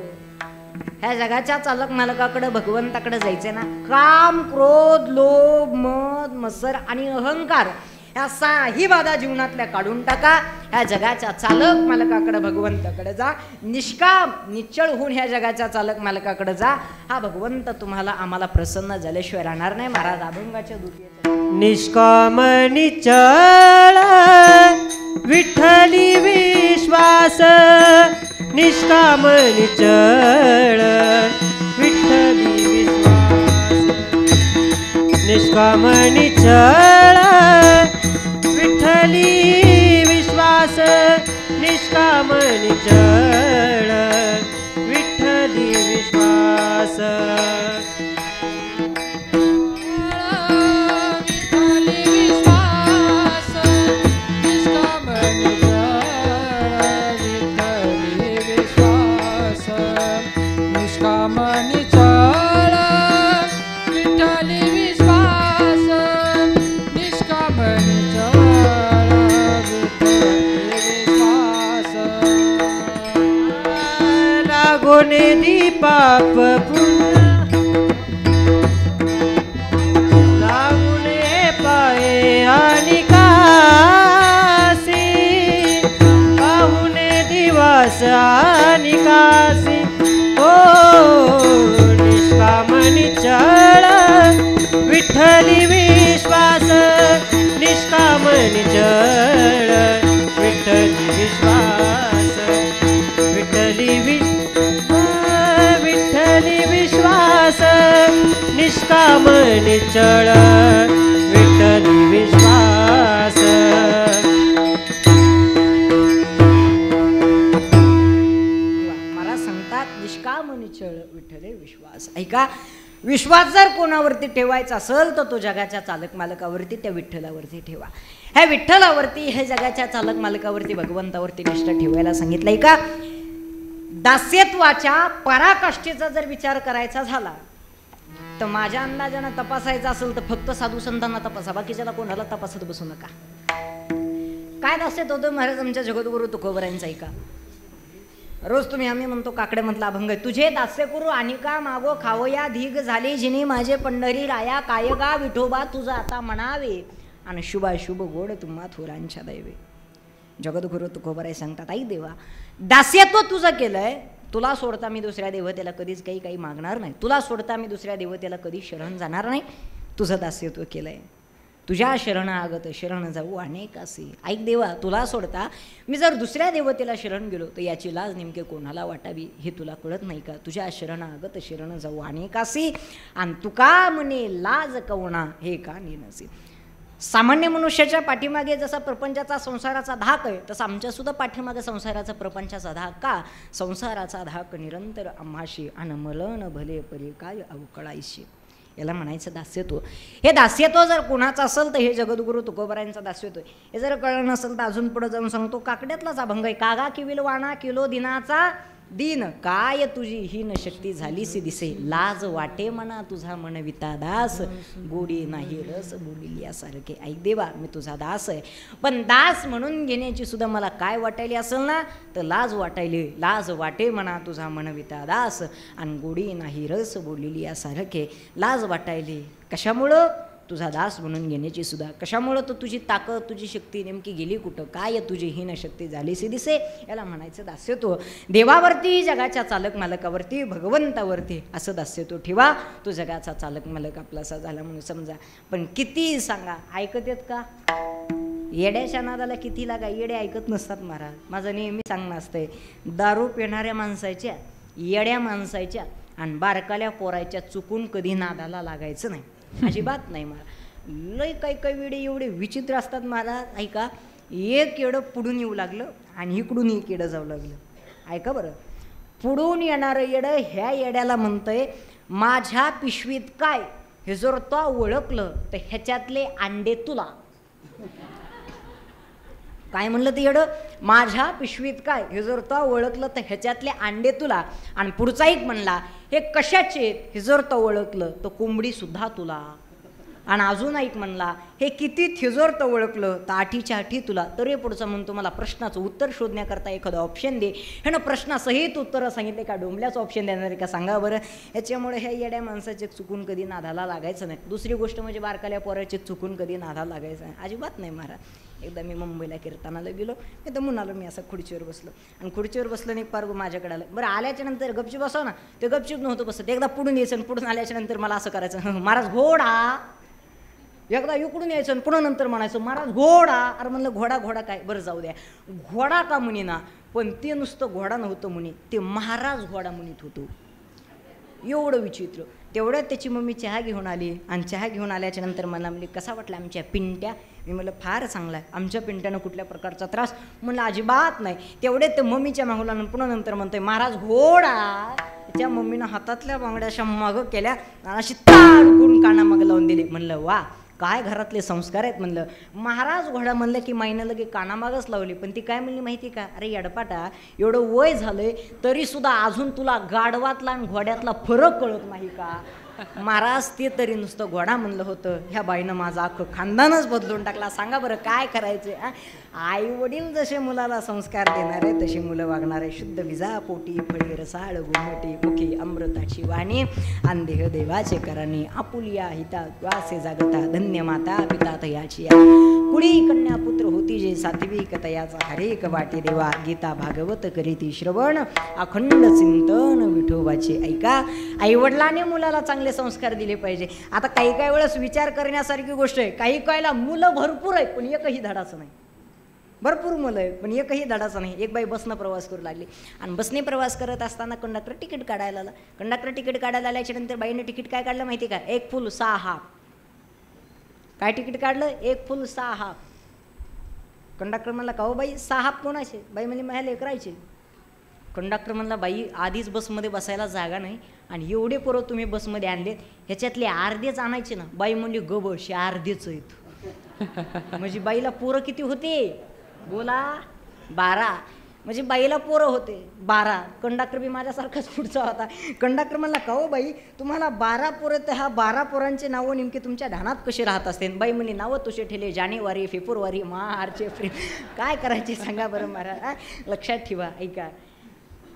ह्या जगाच्या चालक मालकाकडे, भगवंताकडे जायचंय ना. काम, क्रोध, लोभ, मद, मत्सर आणि अहंकार ह्या 6ही बाधा जीवनातल्या काढून टाका. ह्या जगाच्या चालक मालकाकडे, भगवंताकडे जा. निष्काम, निश्चळ होऊन ह्या जगाच्या चालक मालकाकडे जा. हा भगवंत तुम्हाला, आम्हाला प्रसन्न झाल्याशिवाय राहणार नाही. महाराज अभंगाच्या द्वितीय
निष्काम निश्चळ विठ्ठली विश्वास, निष्काम निश्चळ विठ्ठली विश्वास, निष्काम निश्चळ विठ्ठली विश्वास, निष्काम निश्चळ विठ्ठली विश्वास. लागोने पाप पुण्य, लागोने पाये आणि कासी, पाहुणे दिवस आणि कासी. ओ निष्काम निश्चळ विठ्ठली विश्वास, निष्काम निश्चळ विठ्ठली विश्वास, विठ्ठली विठ्ठली विश्वास, निष्काम निश्चळ विठ्ठली विश्वास.
मला सांगतात निष्काम निश्चळ विठ्ठले विश्वास. ऐका, विश्वास जर कोणावरती ठेवायचा असेल तर तो जगाच्या चालक मालकावरती, त्या विठ्ठलावरती ठेवा. ह्या विठ्ठलावरती, हे जगाच्या चालक मालकावरती, भगवंतावरती निष्ठा ठेवायला सांगितलंय का? दास्यत्वाच्या पराकाष्ठेचा जर विचार करायचा झाला तर माझ्या अंदाजानं तपासायचं असेल तर फक्त साधू संतांना तपासा, बाकीच्याला कोणाला तपासत बसू नका. काय दास्यत होतं महाराज आमच्या जगद्गुरु तुकोबरायांचा? ऐका, रोज तुम्ही आम्ही म्हणतो काकडे म्हटला अभंग, तुझे दास्य करू आणि का मागो खावया धीग झाले जिने माझे पंढरी राया, कायगा विठोबा तुझा आता म्हणावे, आणि शुभाशुभ गोड तुम्हा थोरांच्या दैवे. जगद्गुरु तुकोबराय सांगतात, आई देवा, दास्यत्व तुझं केलंय, तुला सोडता मी दुसऱ्या देवतेला कधीच काही मागणार नाही, तुला सोडता मी दुसऱ्या देवतेला कधी शरण जाणार नाही, तुझं दास्यत्व केलंय. तुझ्या शरणागत शरण जाऊ अनेकासी. ऐक देवा, तुला सोडता मी जर दुसऱ्या देवतेला शरण गेलो तर याची लाज नेमके कोणाला वाटावी हे तुला कळत नाही का? तुझ्या शरणागत शरण जाऊ अनेकासी आणि तुका म्हणे लाज कवणा हे का नेनसी. सामान्य मनुष्याच्या पाठीमागे जसा प्रपंचाचा संसाराचा धाक आहे तसा आमच्यासुद्धा पाठीमागे संसाराचा प्रपंचाचा धाक का? संसाराचा धाक निरंतर आम्हाशी आणि मलन भले परी काय अवकळायशी. याला म्हणायचं दास्यत्व. हे दास्यत्व जर कोणाचं असेल तर हे जगद्गुरू तुकोबारायांचा दास्यत्व. हे जर कळलं नसेल तर अजून पुढे जाऊन सांगतो काकड्यातलाच अभंग आहे. कागा किविल वाणा किलो दिनाचा दीन काय तुझी हीन शक्ती झालीसी दिसे. लाज वाटे म्हणा तुझा मनविता दास गोडी नाही रस बोलिली यासारखे. ऐक देवा, मी तुझा दास आहे पण दास म्हणून घेण्याची सुद्धा मला काय वाटायली असेल ना तर लाज वाटायली. लाज वाटे म्हणा तुझा मनविता दास आणि गोडी नाही रस बोलिली यासारखे. लाज वाटायली कशामुळं? तुझा दास म्हणून घेण्याची सुद्धा. कशामुळं? तर तुझी ताकद तुझी शक्ती नेमकी गेली कुठं? काय तुझी हीन शक्ती झालीसी दिसे. याला म्हणायचं दास्यत्व. देवावरती जगाच्या चालक मालकावरती भगवंतावरती असं दास्यत्व ठेवा. तो जगाचा चालक मालक आपलासा झाला म्हणून समजा. पण किती सांगा ऐकत आहेत का? येड्याच्या नादाला किती लागा. येडे ऐकत नसतात महाराज. माझं नेहमी सांगणं असतंय दारू पिणाऱ्या माणसाच्या येड्या माणसाच्या आणि बारकाल्या पोरायच्या चुकून कधी नादाला लागायचं नाही. अजिबात नाही महाराज. लय काही वेळे एवढे विचित्र असतात महाराज. ऐका, एक येडं पुढून येऊ लागलं आणि इकडून एक येडं जाऊ लागलं. ऐका बरं, पुढून येणारं येडं ह्या येड्याला म्हणतंय माझ्या पिशवीत काय हे जर तो ओळखलं तर ह्याच्यातले अंडे तुला. काय म्हणलं ते येडं? माझ्या पिशवीत काय हे जर तो ओळखलं तर ह्याच्यातले अंडे तुला. आणि पुढचा एक म्हणला हे कशाचे हे जर तो ओळखलं तर कोंबडी सुद्धा तुला. आणि अजून एक म्हणला हे किती थिजोर तर ओळखलं तर आठीच्या आठी तुला. तरी पुढचा म्हणतो मला प्रश्नाचं उत्तर शोधण्याकरता एखादं ऑप्शन दे. ह्यानं प्रश्नासहित उत्तरं सांगितले का डोंबल्याचं ऑप्शन देणार आहे का सांगा बरं. याच्यामुळे ह्या येड्या माणसाचे चुकून कधी नादाला लागायचं नाही. दुसरी गोष्ट म्हणजे बारकाल्या पोराचे चुकून कधी नादाला लागायचं नाही. अजिबात नाही महाराज. एकदा मी मुंबईला कीर्तनाला गेलो. मी तर म्हणालो मी असं खुर्चीवर बसलो आणि खुर्चीवर बसलो आणि एक पार माझ्याकडे आलं. बरं आल्याच्या नंतर गपचूप बसव ना. ते गपचूप नव्हतं बसत. एकदा पुढून यायचं आणि पुढून आल्याच्या नंतर मला असं करायचं महाराज घोडा. एकदा इकडून यायचं आणि पुन्हा नंतर म्हणायचं महाराज घोडा. अरे म्हणलं घोडा घोडा काय बरं जाऊ द्या. घोडा का म्हणे ना पण ते नुसतं घोडा नव्हतं म्हणे ते महाराज घोडा म्हणत होतो. एवढं विचित्र. तेवढ्यात त्याची मम्मी चहा घेऊन आली आणि चहा घेऊन आल्याच्या नंतर मला म्हणली कसा वाटला आमच्या पिंट्या. मी म्हणलं फार चांगला आहे. आमच्या पिंट्यानं कुठल्या प्रकारचा त्रास? म्हणलं अजिबात नाही. तेवढ्यात ते मम्मीच्या मागूला पुन्हा नंतर म्हणतोय महाराज घोडा. त्या मम्मीनं हातातल्या बांगड्या अशा मागं केल्या आणि अशी ताडकून कानामागं लावून दिली. म्हणलं वा काय घरातले संस्कार आहेत म्हणलं. महाराज घोडा म्हणलं की माईनं लगे कानामागच लावली. पण ती काय म्हणली माहिती का? अरे यडपाटा एवढं वय झालंय तरीसुद्धा अजून तुला गाढवातला आणि घोड्यातला फरक कळत नाही का? महाराज ते तरी नुसतं घोडा म्हणलं होतं. ह्या बाईनं माझा अख्खं खानदानच बदलून टाकला. सांगा बरं काय करायचे? आई वडील जसे मुलाला संस्कार देणार आहे तशी मुलं वागणार आहे. शुद्ध विजा पोटी फळी रसाळ गुमटी मुखी अमृताची वाणी अंदेह देवाचे करणी आपुलिया हिता वासे जागता धन्य माता पिता तयाची कुणी कन्या पुत्र होती जे सात्विक तयाचा हरेक वाटे देवा. गीता भागवत करीती श्रवण अखंड चिंतन विठोबाचे. ऐका, आई वडिलांनी मुलाला चांगले संस्कार दिले पाहिजे. आता काही काही वेळेस विचार करण्यासारखी गोष्ट आहे. काही कायला मुलं भरपूर आहेत पण एकही धडाचं नाही. भरपूर मुलं आहेत पण एकही धडाचं नाही. एक बाई बसनं प्रवास करू लागली आणि बसने प्रवास करत असताना कंडक्टर तिकीट काढायला आला. कंडक्टर तिकीट काढायला आल्याच्या नंतर बाईने तिकीट काय काढलं माहिती का? 1 फुल 6 हाफ. काय तिकीट काढलं? 1 फुल 6 हाफ. कंडक्टर म्हणला का हो बाई 6 हाफ कोणाचे? बाई म्हणजे माझ्या लेकरायचे. कंडक्टर म्हणला बाई आधीच बसमध्ये बसायला जागा नाही आणि एवढे पोरं तुम्ही बसमध्ये आणलेत ह्याच्यातले अर्धेच आणायचे ना. बाई म्हणजे गबश अर्धेच आहेत. म्हणजे बाईला पोरं किती होते? बोला 12. म्हणजे बाईला पोरं होते 12. कंडक्टर बी माझ्यासारखाच पुढचा होता. कंडक्टर म्हणला का हो बाई तुम्हाला 12 पोरं तर ह्या 12 पोरांचे नावं नेमके तुमच्या ध्यानात कसे राहत असते? बाई म्हणे नावं तुझे ठेले जानेवारी फेब्रुवारी मार्च एप्रिल. काय करायचे सांगा बरं महाराज. लक्षात ठेवा. ऐका,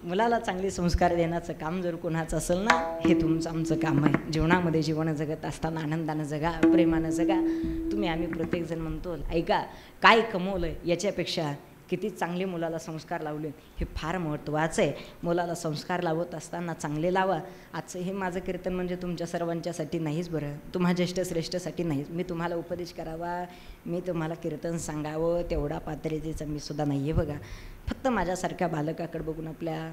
मुलाला चांगले संस्कार देण्याचं काम जर कोणाचं असेल ना हे तुमचं आमचं काम आहे. जीवनामध्ये जीवन जगत असताना आनंदानं जगा प्रेमानं जगा. तुम्ही आम्ही प्रत्येकजण म्हणतो ऐका काय कमवलं याच्यापेक्षा किती चांगले मुलाला संस्कार लावले हे फार महत्त्वाचं आहे. मुलाला संस्कार लावत असताना चांगले लावा. आजचं हे माझं कीर्तन म्हणजे तुमच्या सर्वांच्यासाठी नाहीच बरं, तुम्हा ज्येष्ठ श्रेष्ठसाठी नाहीच. मी तुम्हाला उपदेश करावा, मी तुम्हाला कीर्तन सांगावं तेवढा पात्रतेचा मी सुद्धा नाही आहे बघा. फक्त माझ्यासारख्या बालकाकडे बघून आपल्या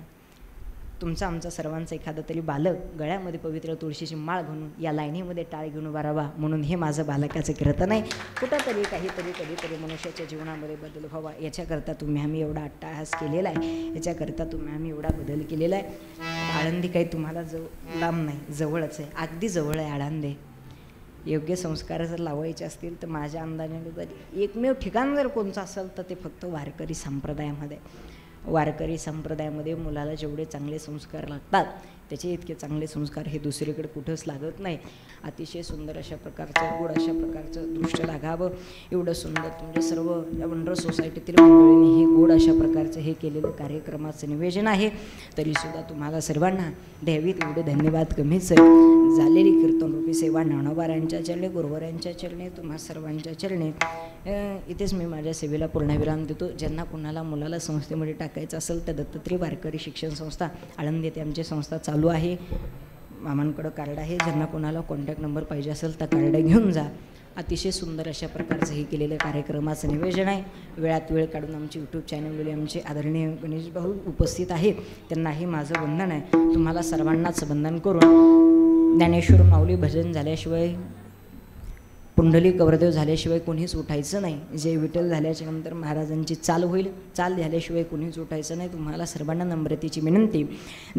तुमचा आमचा सर्वांचा एखादा तरी बालक गळ्यामध्ये पवित्र तुळशीची माळ घालून या लाईनीमध्ये टाळ घेऊन उभा राहावा म्हणून हे माझं बालकाचं कीर्तन आहे. कुठंतरी काहीतरी कधीतरी मनुष्याच्या जीवनामध्ये बदल व्हावा याच्याकरता आम्ही एवढा अट्टाहास केलेला आहे, याच्याकरता आम्ही एवढा बदल केलेला आहे. आळंदी काही तुम्हाला लांब नाही, जवळच आहे, अगदी जवळ आहे आळंदी. योग्य संस्कार जर लावायचे असतील तर माझ्या अंदाजाने एकमेव ठिकाण जर कोणचं असेल तर ते फक्त वारकरी संप्रदायामध्ये. वारकरी संप्रदायामध्ये मुलाला जेवढे चांगले संस्कार लागतात त्याचे इतके चांगले संस्कार हे दुसरीकडे कुठंच लागत नाही. अतिशय सुंदर अशा प्रकारचं गोड अशा प्रकारचं दृश्य लागावं एवढं सुंदर तुमच्या सर्व या वंडर सोसायटीतील मंडळींनी हे गोड अशा प्रकारचं हे केलेलं कार्यक्रमाचं नियोजन आहे. तरीसुद्धा तुम्हाला सर्वांना द्यावीत एवढे धन्यवाद कमीच आहे. झालेली कीर्तनरूपी सेवा ज्ञानोबारांच्या चरणी गुरुवारांच्या चरणी तुम्हा सर्वांच्या चरणी इथेच मी माझ्या सेवेला पूर्णविराम देतो. ज्यांना कुणाला मुलाला संस्थेमध्ये टाकायचं असेल तर दत्तात्रय वारकरी शिक्षण संस्था आळंदी येथे आमची संस्था चालू आहे. मामांकडं कार्ड आहे, ज्यांना कोणाला कॉन्टॅक्ट नंबर पाहिजे असेल तर कार्ड घेऊन जा. अतिशय सुंदर अशा प्रकारचं हे केलेलं कार्यक्रमाचं नियोजन आहे. वेळात वेळ काढून आमचे यूट्यूब चॅनलवरील आमचे आदरणीय गणेश भाऊ उपस्थित आहेत, त्यांनाही माझं वंदन आहे. तुम्हाला सर्वांनाच वंदन करून ज्ञानेश्वर माऊली भजन झाल्याशिवाय पुंडलिक गौरदेव झाल्याशिवाय कोणीच उठायचं नाही. जय विठ्ठल झाल्याच्या नंतर महाराजांची चाल होईल, चाल झाल्याशिवाय कोणीच उठायचं नाही. तुम्हाला सर्वांना नम्रतेची विनंती.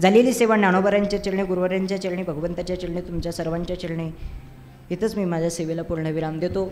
झालेली सेवा ज्ञानोबारांच्या चरणी गुरुवारांच्या चरणी भगवंताच्या चरणी तुमच्या सर्वांच्या चरणी इथंच मी माझ्या सेवेला पूर्णविराम देतो.